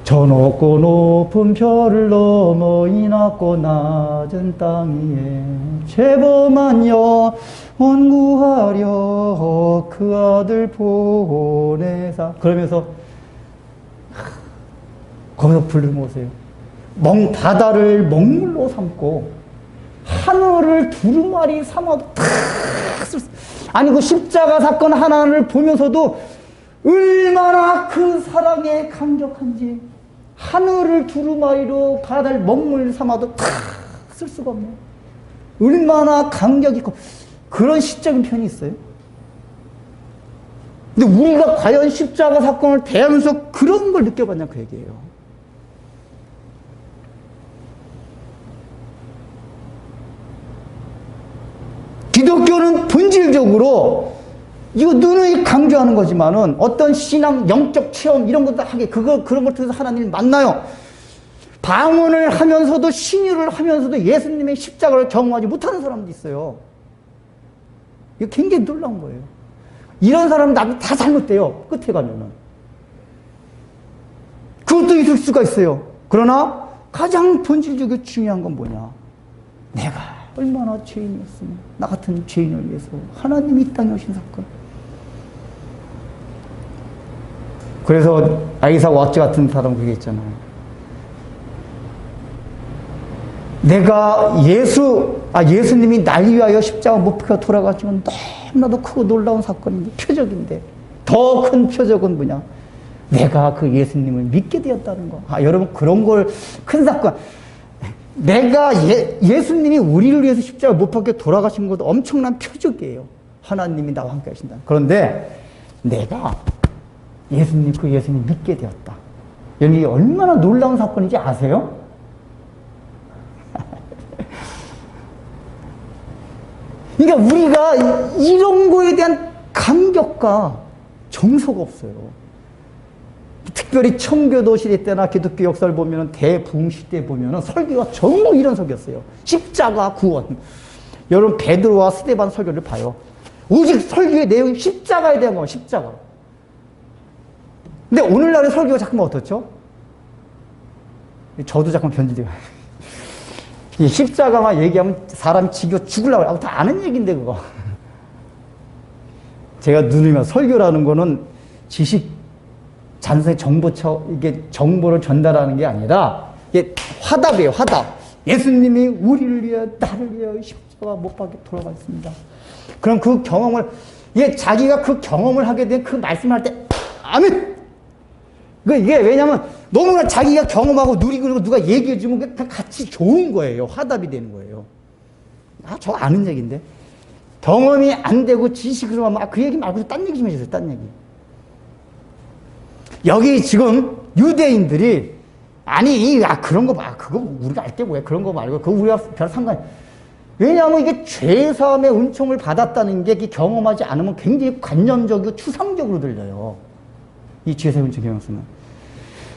저 높고 높은 별을 넘어 이 낮고 낮은 땅 위에 죄범한 영혼 구하려 그 아들 보내사. 그러면서 거기서 부르는 거세요. 바다를 먹물로 삼고 하늘을 두루마리 삼아도 아니 그 십자가 사건 하나를 보면서도 얼마나 그 사랑에 감격한지 하늘을 두루마리로 바다를 먹물 삼아도 쓸 수가 없네요. 얼마나 감격 있고 그런 시적인 편이 있어요. 근데 우리가 과연 십자가 사건을 대하면서 그런 걸 느껴봤냐 그 얘기예요. 기독교는 본질적으로 이거 누누이 강조하는 거지만은 어떤 신앙, 영적 체험 이런 것도 하게 그런 걸 통해서 하나님을 만나요. 방언을 하면서도 신유를 하면서도 예수님의 십자가를 경험하지 못하는 사람도 있어요. 이거 굉장히 놀라운 거예요. 이런 사람은 나도 다 잘못돼요. 끝에 가면은. 그것도 있을 수가 있어요. 그러나 가장 본질적으로 중요한 건 뭐냐? 내가 얼마나 죄인이었으면 나 같은 죄인을 위해서 하나님이 이 땅에 오신 사건. 그래서 아이삭 왓츠 같은 사람 그게 있잖아요. 내가 예수님이 날 위하여 십자가 못 박혀 돌아가시면 너무나도 크고 놀라운 사건인데 표적인데 더 큰 표적은 뭐냐? 내가 그 예수님을 믿게 되었다는 거. 여러분 그런 걸 큰 사건. 내가 예수님이 우리를 위해서 십자가 못 박혀 돌아가신 것도 엄청난 표적이에요. 하나님이 나와 함께 하신다. 그런데 내가 그 예수님 믿게 되었다. 여기 얼마나 놀라운 사건인지 아세요? 그러니까 우리가 이런 거에 대한 감격과 정서가 없어요. 특별히 청교도 시대 때나 기독교 역사를 보면 대부흥 시대에 보면 설교가 전부 이런 설교였어요. 십자가 구원. 여러분 베드로와 스데반 설교를 봐요. 오직 설교의 내용이 십자가에 대한 거예요. 십자가. 근데 오늘날의 설교가 잠깐만 어떻죠? 저도 잠깐 변질돼요. 이 십자가만 얘기하면 사람이 지겨 죽으려고 하고 다 아는 얘기인데 그거. 제가 누누이 설교라는 거는 지식 잔상의 이게 정보를 전달하는 게 아니라 이게 화답이에요. 화답. 예수님이 우리를 위해 나를 위해 십자가 못 박혀 돌아가셨습니다. 그럼 그 경험을 자기가 그 경험을 하게 된 그 말씀을 할 때 아멘. 이게 왜냐면 너무나 자기가 경험하고 누리고 누가 얘기해 주면 같이 좋은 거예요. 화답이 되는 거예요. 저 아는 얘기인데 경험이 안 되고 지식으로 하면 그 얘기 말고 딴 얘기 좀 해주세요. 딴 얘기. 여기 지금 유대인들이 그런 거 봐. 그거 우리가 알 때 뭐야. 그런 거 말고 그거 우리가 별 상관이. 왜냐하면 이게 죄사함의 은총을 받았다는 게 경험하지 않으면 굉장히 관념적이고 추상적으로 들려요. 이 죄사함의 은총 경험수는.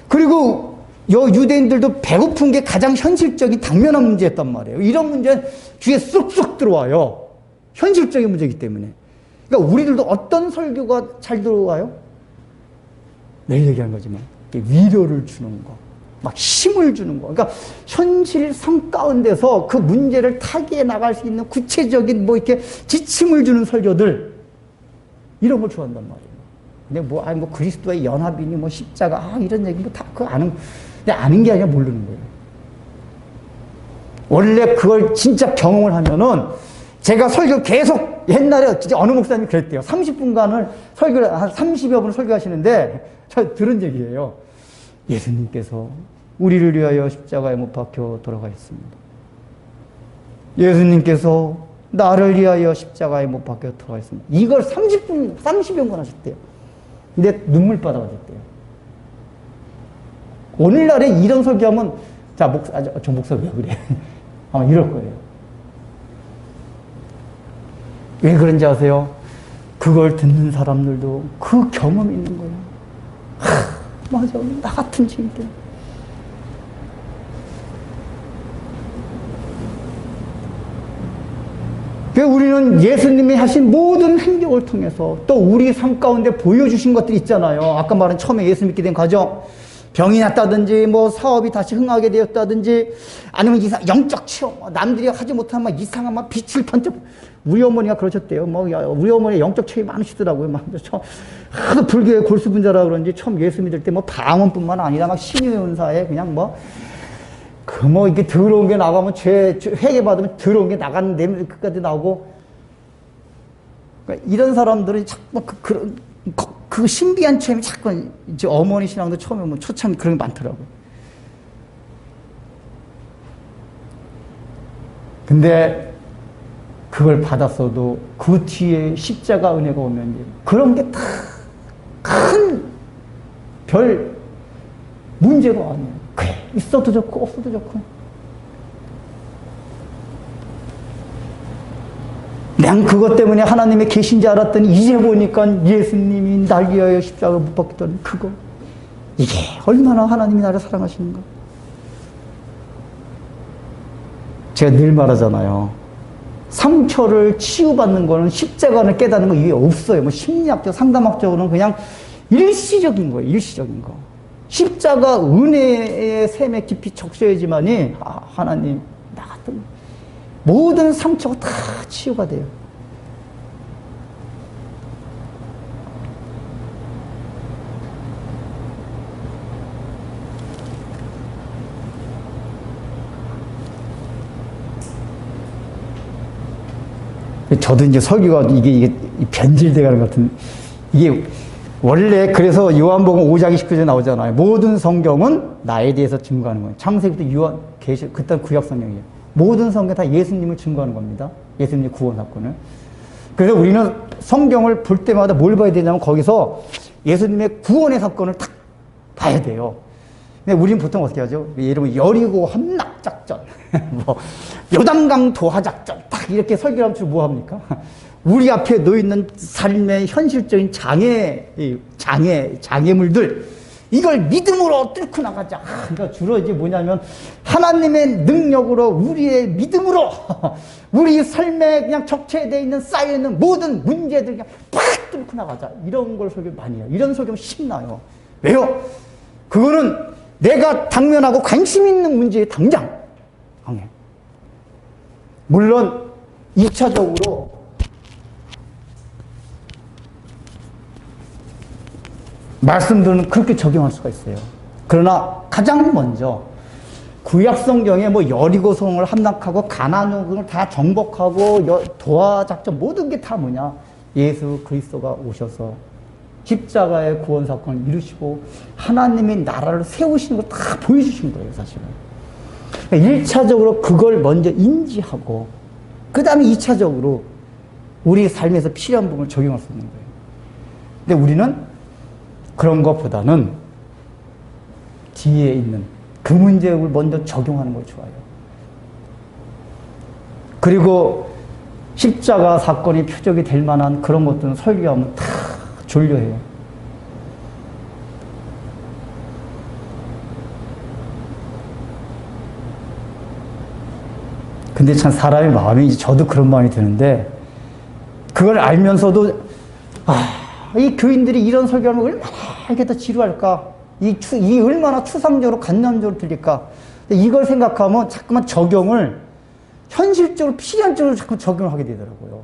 그리고 유대인들도 배고픈 게 가장 현실적인 당면한 문제였단 말이에요. 이런 문제는 귀에 쏙쏙 들어와요. 현실적인 문제이기 때문에. 그러니까 우리들도 어떤 설교가 잘 들어와요? 내일 얘기한 거지만 위로를 주는 거, 막 힘을 주는 거. 그러니까 현실상 가운데서 그 문제를 타개해 나갈 수 있는 구체적인 뭐 이렇게 지침을 주는 설교들, 이런 걸 좋아한단 말이에요. 근데 뭐 그리스도의 연합이니 뭐 십자가 이런 얘기 뭐 다 그거 아는 게 아니라 모르는 거예요. 원래 그걸 진짜 경험을 하면은, 제가 설교 계속 옛날에 진짜 어느 목사님이 그랬대요. 30분간을 설교를, 한 30여 분을 설교하시는데, 저 들은 얘기예요. 예수님께서 우리를 위하여 십자가에 못 박혀 돌아가셨습니다. 예수님께서 나를 위하여 십자가에 못 박혀 돌아가셨습니다. 이걸 30여 분 하셨대요. 근데 눈물바다가 됐대요. 오늘날에 이런 설교하면, 저 목사 왜 그래? 아마 이럴 거예요. 왜 그런지 아세요? 그걸 듣는 사람들도 그 경험이 있는 거예요. 맞아, 나 같은 죄인데. 우리는 예수님이 하신 모든 행적을 통해서 또 우리 삶 가운데 보여주신 것들이 있잖아요. 아까 말한 처음에 예수 믿게 된 과정, 병이 났다든지, 뭐 사업이 다시 흥하게 되었다든지, 아니면 영적 체험, 남들이 하지 못한 막 이상한 막 빛을 번쩍. 우리 어머니가 그러셨대요. 우리 어머니 영적 체험이 많으시더라고요. 하도 불교의 골수분자라 그런지 처음 예수 믿을 때 방언뿐만 아니라 막 신유의 은사에 그냥 이렇게 더러운 게 나가면 회개 받으면 더러운 게 나가는 냄새 끝까지 나오고. 그러니까 이런 사람들은 자꾸 그 신비한 체험이 자꾸, 이제 어머니 신앙도 처음에 초창 그런 게 많더라고요. 근데 그걸 받았어도 그 뒤에 십자가 은혜가 오면 그런 게 다 큰 별 문제가 아니에요. 그래, 있어도 좋고 없어도 좋고. 난 그것 때문에 하나님의 계신지 알았더니 이제 보니까 예수님이 날 위하여 십자가를 못 박혔다는 그거. 이게 얼마나 하나님이 나를 사랑하시는가. 제가 늘 말하잖아요. 상처를 치유받는 거는, 십자가를 깨닫는 거 이게 없어요. 뭐 심리학적, 상담학적으로는 그냥 일시적인 거예요. 일시적인 거. 십자가 은혜의 샘에 깊이 적셔야지만이 하나님 나 같은 모든 상처가 다 치유가 돼요. 저도 이제 설교가 이게 변질돼가는 것 같은, 이게 원래 그래서 요한복음 5장 29절에 나오잖아요. 모든 성경은 나에 대해서 증거하는 거예요. 창세기부터 그때 구약 성경이에요. 모든 성경 다 예수님을 증거하는 겁니다. 예수님의 구원 사건을. 그래서 우리는 성경을 볼 때마다 뭘 봐야 되냐면 거기서 예수님의 구원의 사건을 딱 봐야 돼요. 근데 우리는 보통 어떻게 하죠? 예를 들면 여리고 함락작전, 요단강 도하작전, 딱 이렇게 설교를 하면 뭐 합니까? 우리 앞에 놓여있는 삶의 현실적인 장애물들, 이걸 믿음으로 뚫고 나가자. 그러니까 주로 이제 뭐냐면 하나님의 능력으로, 우리의 믿음으로 우리 삶에 그냥 적체되어 있는, 쌓여있는 모든 문제들 그냥 팍 뚫고 나가자. 이런 걸 설교 많이 해요. 이런 설교는 신나요. 왜요? 그거는 내가 당면하고 관심 있는 문제에 당장 강해. 물론 2차적으로 말씀들은 그렇게 적용할 수가 있어요. 그러나 가장 먼저 구약 성경에 여리고성을 함락하고 가나안을 다 정복하고 도하작전 모든 게 다 뭐냐? 예수 그리스도가 오셔서 십자가의 구원 사건을 이루시고 하나님의 나라를 세우시는 걸 다 보여주신 거예요, 사실은. 1차적으로 그걸 먼저 인지하고 그 다음에 2차적으로 우리 삶에서 필요한 부분을 적용할 수 있는 거예요. 근데 우리는 그런 것보다는 뒤에 있는 그 문제를 먼저 적용하는 걸 좋아해요. 그리고 십자가 사건이 표적이 될 만한 그런 것들은 설교하면 다 졸려해요. 근데 참 사람의 마음이, 저도 그런 마음이 드는데, 그걸 알면서도, 이 교인들이 이런 설교하면 얼마나 이게 더 지루할까? 이 얼마나 추상적으로, 관념적으로 들릴까? 이걸 생각하면 자꾸만 적용을, 현실적으로, 필연적으로 자꾸 적용을 하게 되더라고요.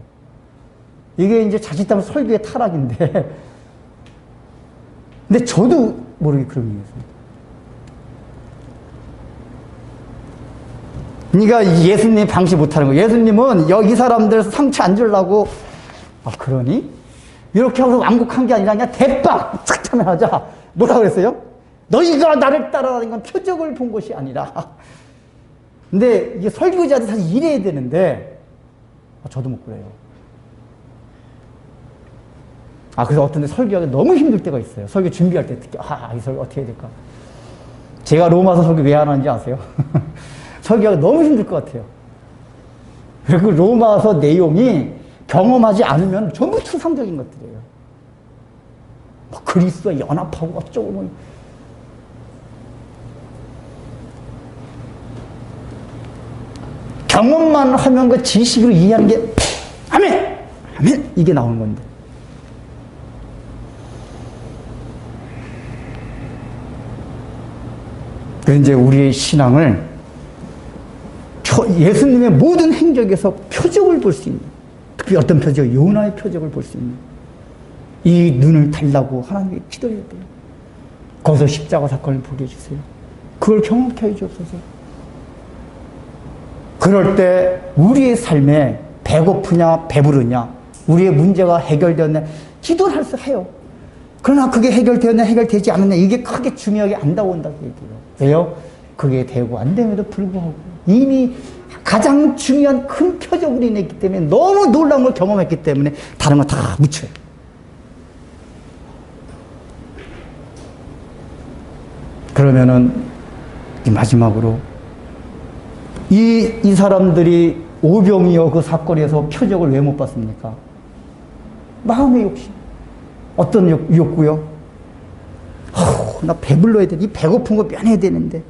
이게 이제 자칫하면 설교의 타락인데, 근데 저도 모르게 그런 이유였습니다. 그러니까 예수님이 방치 못하는 거예요. 예수님은 여기 사람들 상처 안 주려고, 그러니? 이렇게 하면서 완곡한 게 아니라 그냥 대빵! 착 하자. 뭐라 그랬어요? 너희가 나를 따라다니는 건 표적을 본 것이 아니라. 근데 이게 설교자도 사실 이래야 되는데, 저도 못 그래요. 그래서 어떤 데 설교하기 너무 힘들 때가 있어요. 설교 준비할 때 특히, 이 설교 어떻게 해야 될까? 제가 로마서 설교 왜 안 하는지 아세요? 설교하기 너무 힘들 것 같아요. 그리고 로마서 내용이 경험하지 않으면 전부 추상적인 것들이에요. 그리스도와 연합하고 어쩌고 경험만 하면 그 지식으로 이해하는 게 아멘! 아멘! 이게 나오는 건데. 그래서 이제 우리의 신앙을 예수님의 모든 행적에서 표적을 볼 수 있는, 특히 어떤 표적, 요나의 표적을 볼 수 있는, 이 눈을 달라고 하나님께 기도해야 돼요. 거기서 십자가 사건을 보게 해주세요. 그걸 경험케 해주옵소서. 그럴 때 우리의 삶에 배고프냐 배부르냐, 우리의 문제가 해결되었냐, 기도를 할 수 해요. 그러나 그게 해결되었냐 해결되지 않았냐, 이게 크게 중요하게 안 나온다고 얘기해요. 왜요? 그게 되고 안 됨에도 불구하고 이미 가장 중요한 큰 표적으로 인했기 때문에, 너무 놀라운 걸 경험했기 때문에 다른 거 다 묻혀요. 그러면은 마지막으로 이 사람들이 오병이어 그 사건에서 표적을 왜 못 봤습니까? 마음의 욕심. 어떤 욕구요? 나 배불러야 돼. 이 배고픈 거 면해야 되는데.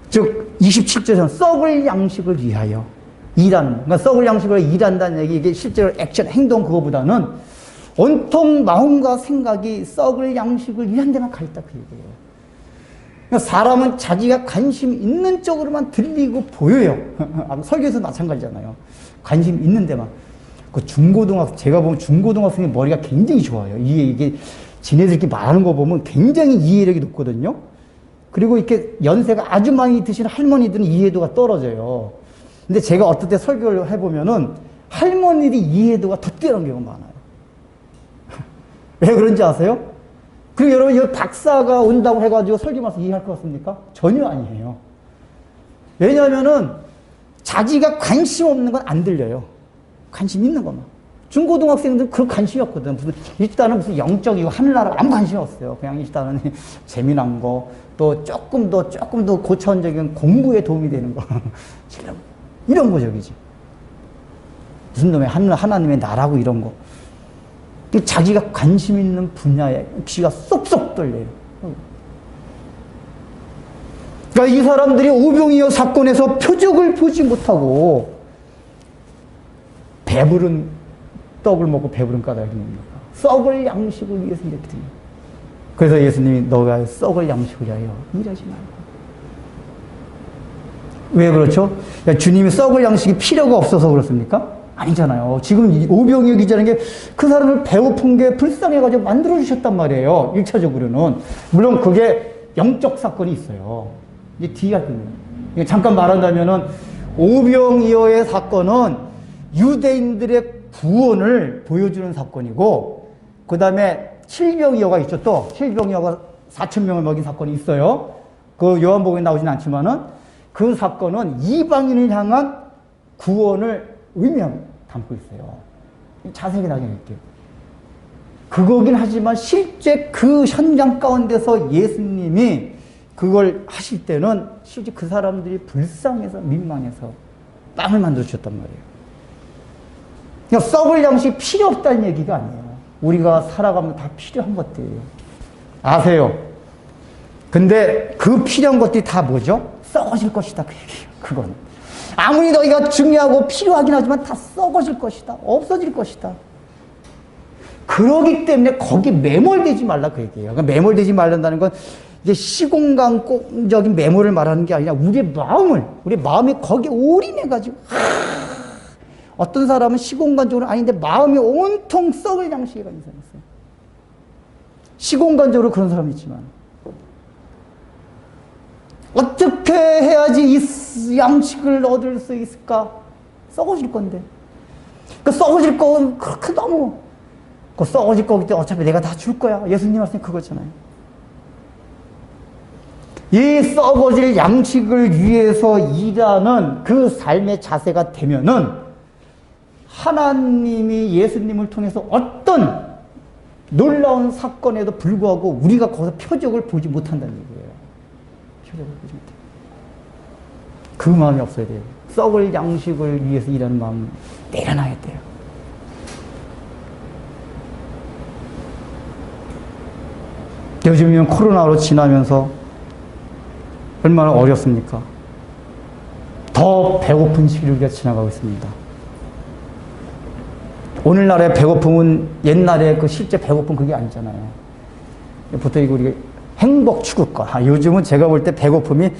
즉 27절에서는 썩을 양식을 위하여 일하는, 그러니까 썩을 양식을 일한다는 얘기, 이게 실제로 액션, 행동 그거보다는 온통 마음과 생각이 썩을 양식을 위한 데만 가 있다, 그 얘기예요. 그러니까 사람은 자기가 관심 있는 쪽으로만 들리고 보여요. 설교에서 마찬가지잖아요. 관심 있는 데만. 그 중고등학생, 제가 보면 중고등학생의 머리가 굉장히 좋아요. 이게 지네들끼리 말하는 거 보면 굉장히 이해력이 높거든요. 그리고 이렇게 연세가 아주 많이 드시는 할머니들은 이해도가 떨어져요. 근데 제가 어떨 때 설교를 해보면은 할머니들이 이해도가 더 뛰어난 경우가 많아요. 왜 그런지 아세요? 그리고 여러분, 이 박사가 온다고 해가지고 설교 말씀 이해할 것 같습니까? 전혀 아니에요. 왜냐하면은 자기가 관심 없는 건 안 들려요. 관심 있는 것만. 중고등학생들은 그런 관심이 없거든. 일단은 무슨 영적이고 하늘나라 아무 관심이 없어요. 그냥 일단은 재미난 거, 또 조금 더 고차원적인 공부에 도움이 되는 거. 이런 거 저기지. 무슨 놈의 하나님의 나라고 이런 거. 자기가 관심 있는 분야에 귀가 쏙쏙 뚫려요. 그러니까 이 사람들이 오병이어 사건에서 표적을 보지 못하고 배부른 떡을 먹고 배부른 까닭이 뭡니까? 썩을 양식을 위해서 이렇게 됩니다. 그래서 예수님이 너가 썩을 양식을 위하여 일하지 말고. 왜 그렇죠? 주님이 썩을 양식이 필요가 없어서 그렇습니까? 아니잖아요. 지금 오병이어 기자라는 게 그 사람을 배고픈 게 불쌍해가지고 만들어주셨단 말이에요. 1차적으로는. 물론 그게 영적 사건이 있어요. 이제 뒤가 있거든요. 잠깐 말한다면은 오병이어의 사건은 유대인들의 구원을 보여주는 사건이고, 그 다음에 칠병이어가 있죠. 또 칠병이어가 4,000명을 먹인 사건이 있어요. 그 요한복음에 나오진 않지만은 그 사건은 이방인을 향한 구원을 의미하고 담고 있어요. 자세하게 나중에할게요. 그거긴 하지만 실제 그 현장 가운데서 예수님이 그걸 하실 때는 실제 그 사람들이 불쌍해서 민망해서 빵을 만들어 주셨단 말이에요. 그러니까 썩을 양식이 필요 없다는 얘기가 아니에요. 우리가 살아가면 다 필요한 것들이에요. 아세요? 근데 그 필요한 것들이 다 뭐죠? 썩어질 것이다. 그 얘기예요. 그거는. 아무리 너희가 중요하고 필요하긴 하지만 다 썩어질 것이다. 없어질 것이다. 그러기 때문에 거기 매몰되지 말라 그 얘기예요. 그러니까 매몰되지 말란다는 건 이제 시공간적인 매몰을 말하는 게 아니라 우리의 마음이 거기에 올인해가지고 어떤 사람은 시공간적으로 아닌데 마음이 온통 썩을 양식에 가는 사람이 있어요. 시공간적으로 그런 사람이 있지만 어떻게 해야지 이 양식을 얻을 수 있을까? 썩어질 건데. 그 썩어질 건 그렇게 너무 그 썩어질 거기 때문에 어차피 내가 다 줄 거야. 예수님 말씀이 그거잖아요. 이 썩어질 양식을 위해서 일하는 그 삶의 자세가 되면은 하나님이 예수님을 통해서 어떤 놀라운 사건에도 불구하고 우리가 거기서 표적을 보지 못한다는 얘기예요. 표적을 보지 못해요. 그 마음이 없어야 돼요. 썩을 양식을 위해서 일하는 마음 내려놔야 돼요. 요즘이면 코로나로 지나면서 얼마나 어렵습니까? 더 배고픈 시기를 우리가 지나가고 있습니다. 오늘날의 배고픔은 옛날에 그 실제 배고픔 그게 아니잖아요. 보통 이거 우리가 행복 추구권. 요즘은 제가 볼 때 배고픔이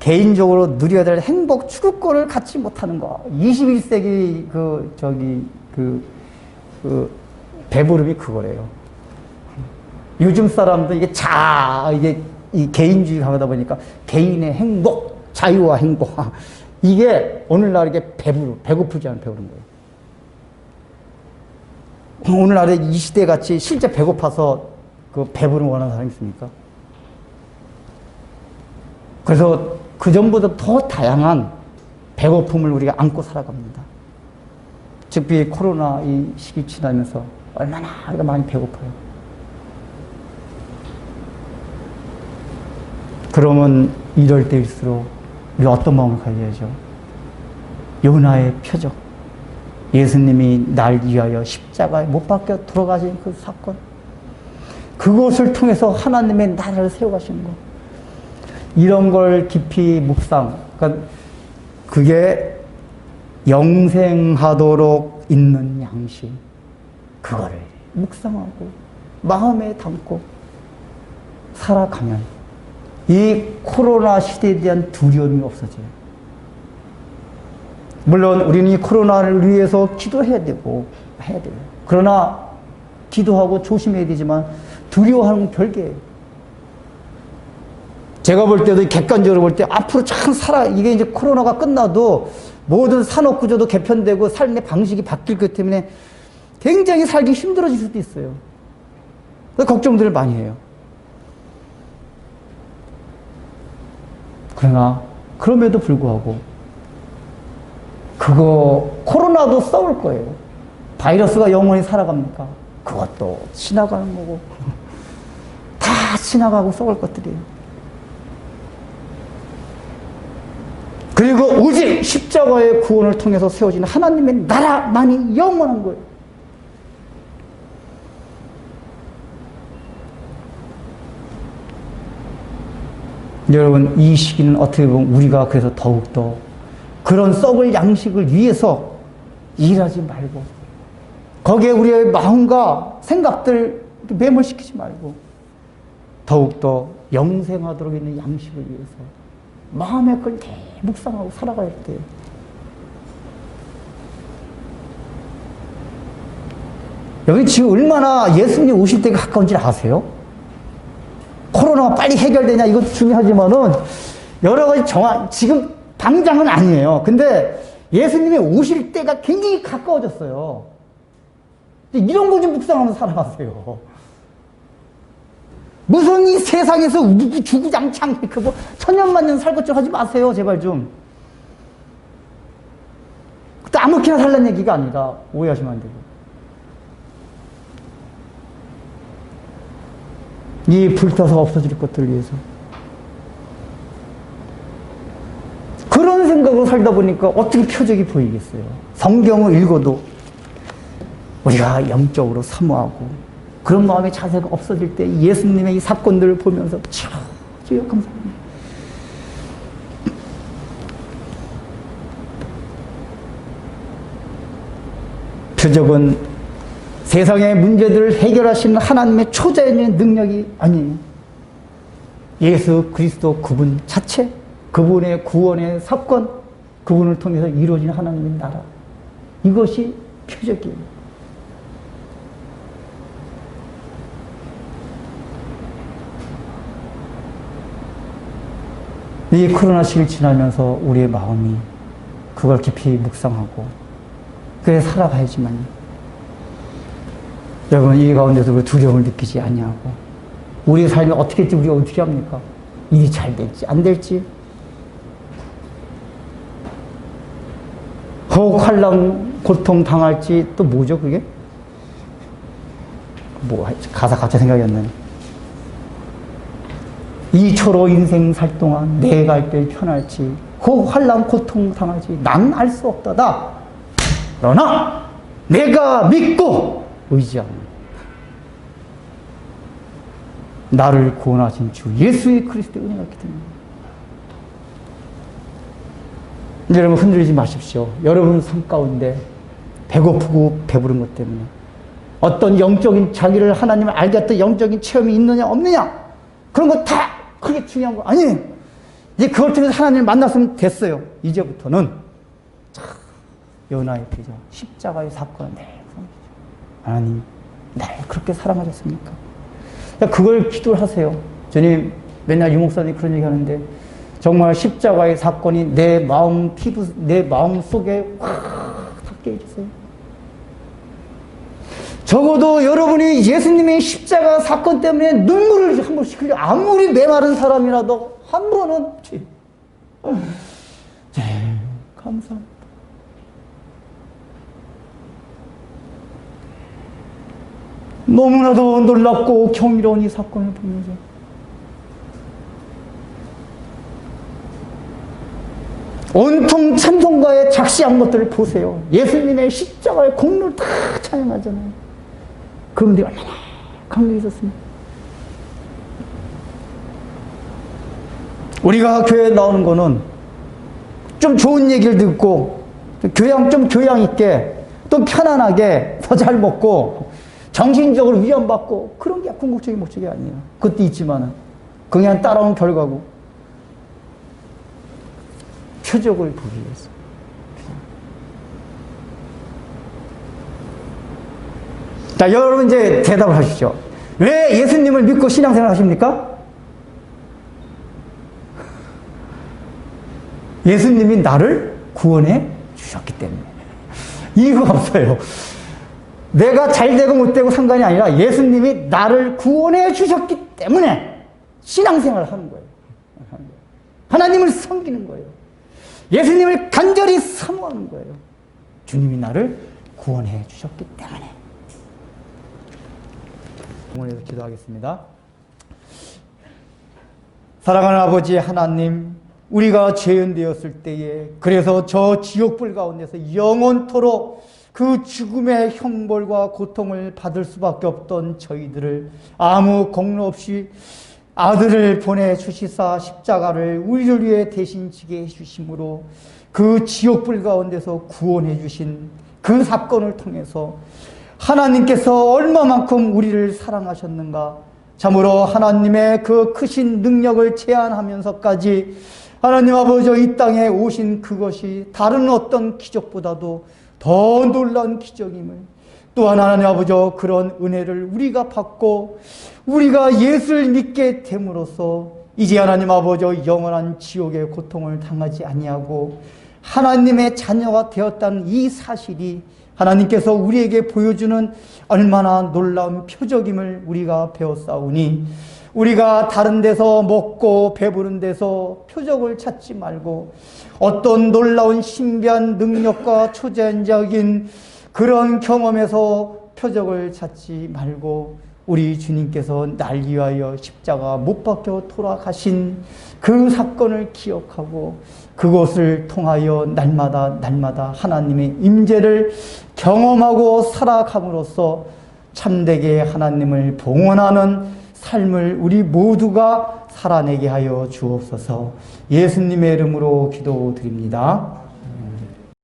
개인적으로 누려야 될 행복 추구권을 갖지 못하는 거. 21세기 배부름이 그거래요. 요즘 사람도 이게 이 개인주의 강하다 보니까 개인의 행복, 자유와 행복. 이게 오늘날 이게 배고프지 않은 배부른 거예요. 오늘날에 이 시대 같이 실제 배고파서 그 배부름 원하는 사람이 있습니까? 그래서 그전보다 더 다양한 배고픔을 우리가 안고 살아갑니다. 특히 코로나 이 시기 지나면서 얼마나 우리가 많이 배고파요. 그러면 이럴 때일수록 우리가 어떤 마음을 가져야죠? 요나의 표적. 예수님이 날 위하여 십자가에 못 박혀 돌아가신 그 사건. 그것을 통해서 하나님의 나라를 세워가시는 것. 이런 걸 깊이 묵상. 그러니까 그게 영생하도록 있는 양식. 그거를 묵상하고 마음에 담고 살아가면 이 코로나 시대에 대한 두려움이 없어져요. 물론 우리는 이 코로나를 위해서 기도해야 되고 해야 돼요. 그러나 기도하고 조심해야 되지만 두려워하는 건 별개예요. 제가 볼 때도 객관적으로 볼 때 앞으로 참 이게 이제 코로나가 끝나도 모든 산업 구조도 개편되고 삶의 방식이 바뀔 것 때문에 굉장히 살기 힘들어질 수도 있어요. 그래서 걱정들을 많이 해요. 그러나 그럼에도 불구하고 코로나도 썩을 거예요. 바이러스가 영원히 살아갑니까? 그것도 지나가는 거고 다 지나가고 썩을 것들이에요. 그리고 오직 십자가의 구원을 통해서 세워지는 하나님의 나라만이 영원한 거예요. 여러분, 이 시기는 어떻게 보면 우리가 그래서 더욱더 그런 썩을 양식을 위해서 일하지 말고 거기에 우리의 마음과 생각들 매몰시키지 말고 더욱더 영생하도록 있는 양식을 위해서 마음의 걸 묵상하고 살아가야 돼요. 여기 지금 얼마나 예수님 오실 때가 가까운지 아세요? 코로나가 빨리 해결되냐 이것도 중요하지만은 여러 가지 지금 당장은 아니에요. 근데 예수님이 오실 때가 굉장히 가까워졌어요. 이런 거 좀 묵상하면서 살아가세요. 무슨 이 세상에서 주구장창 뭐 천년만년 살 것 좀 하지 마세요. 제발 좀. 또 아무렇게나 살라는 얘기가 아니라 오해하시면 안 되고. 이 불타서 없어질 것들을 위해서. 그런 생각으로 살다 보니까 어떻게 표적이 보이겠어요? 성경을 읽어도 우리가 영적으로 사모하고 그런 마음의 자세가 없어질 때 예수님의 이 사건들을 보면서 주여 감사합니다. 표적은 세상의 문제들을 해결하시는 하나님의 초자연의 능력이 아니에요. 예수 그리스도 그분 자체, 그분의 구원의 사건, 그분을 통해서 이루어진 하나님의 나라, 이것이 표적이에요. 이 코로나 시기를 지나면서 우리의 마음이 그걸 깊이 묵상하고 그래 살아가야지만, 여러분 이 가운데서 우리 두려움을 느끼지 아니하고 우리의 삶이 어떻게 될지 우리가 어떻게 합니까? 일이 잘 될지 안 될지, 혹 환난 고통 당할지, 또 뭐죠 그게? 뭐 가사 갑자기 생각이 안 나네. 이 초로 인생 살 동안 내 갈 길 편할지, 혹 환난 고통 당할지 난 알 수 없다다. 그러나 내가 믿고 의지하는 나를 구원하신 주 예수의 그리스도의 은혜가 있기 때문에. 여러분 흔들리지 마십시오. 여러분 삶 가운데 배고프고 배부른 것 때문에 어떤 영적인 자기를 하나님을 알겠다 영적인 체험이 있느냐 없느냐 그런 거 다 그게 중요한 거 아니에요. 이제 그걸 통해서 하나님을 만났으면 됐어요. 이제부터는 요나의 표적, 십자가의 사건, 하나님 나를 그렇게 사랑하셨습니까? 그걸 기도를 하세요. 저는 맨날 유목사님이 그런 얘기 하는데, 정말 십자가의 사건이 내 마음 피부, 내 마음 속에 확 닿게 해주세요. 적어도 여러분이 예수님의 십자가 사건 때문에 눈물을 한 번씩 흘려, 아무리 메마른 사람이라도 한 번은, 네, 감사합니다. 너무나도 놀랍고 경이로운 이 사건을 보면서 온통 찬송가에 작시한 것들을 보세요. 예수님의 십자가의 공로를 다 찬양하잖아요. 그분들이 얼마나 감동이 있었습니까? 우리가 교회에 나오는 거는 좀 좋은 얘기를 듣고 좀 교양 있게 또 편안하게 더 잘 먹고 정신적으로 위안받고 그런 게 궁극적인 목적이 아니에요. 그것도 있지만은 그냥 따라온 결과고 표적을 보기 위해서. 자, 여러분 이제 대답을 하시죠. 왜 예수님을 믿고 신앙생활 하십니까? 예수님이 나를 구원해 주셨기 때문에. 이유가 없어요. 내가 잘 되고 못 되고 상관이 아니라 예수님이 나를 구원해 주셨기 때문에 신앙생활을 하는 거예요. 하나님을 섬기는 거예요. 예수님을 간절히 사모하는 거예요. 주님이 나를 구원해 주셨기 때문에. 오늘에서 기도하겠습니다. 사랑하는 아버지 하나님, 우리가 죄인 되었을 때에, 그래서 저 지옥불 가운데서 영원토록 그 죽음의 형벌과 고통을 받을 수밖에 없던 저희들을 아무 공로 없이 아들을 보내주시사 십자가를 우리를 위해 대신 지게 해주심으로 그 지옥불 가운데서 구원해 주신 그 사건을 통해서 하나님께서 얼마만큼 우리를 사랑하셨는가, 참으로 하나님의 그 크신 능력을 제한하면서까지 하나님 아버지 이 땅에 오신 그것이 다른 어떤 기적보다도 더 놀라운 기적임을, 또한 하나님 아버지 그런 은혜를 우리가 받고 우리가 예수를 믿게 됨으로써 이제 하나님 아버지 영원한 지옥의 고통을 당하지 아니하고 하나님의 자녀가 되었다는 이 사실이 하나님께서 우리에게 보여주는 얼마나 놀라운 표적임을 우리가 배웠사오니, 우리가 다른 데서 먹고 배부른 데서 표적을 찾지 말고 어떤 놀라운 신비한 능력과 초자연적인 그런 경험에서 표적을 찾지 말고 우리 주님께서 날 위하여 십자가 못 박혀 돌아가신 그 사건을 기억하고 그것을 통하여 날마다 하나님의 임재를 경험하고 살아감으로써 참되게 하나님을 봉헌하는 삶을 우리 모두가 살아내게 하여 주옵소서. 예수님의 이름으로 기도드립니다.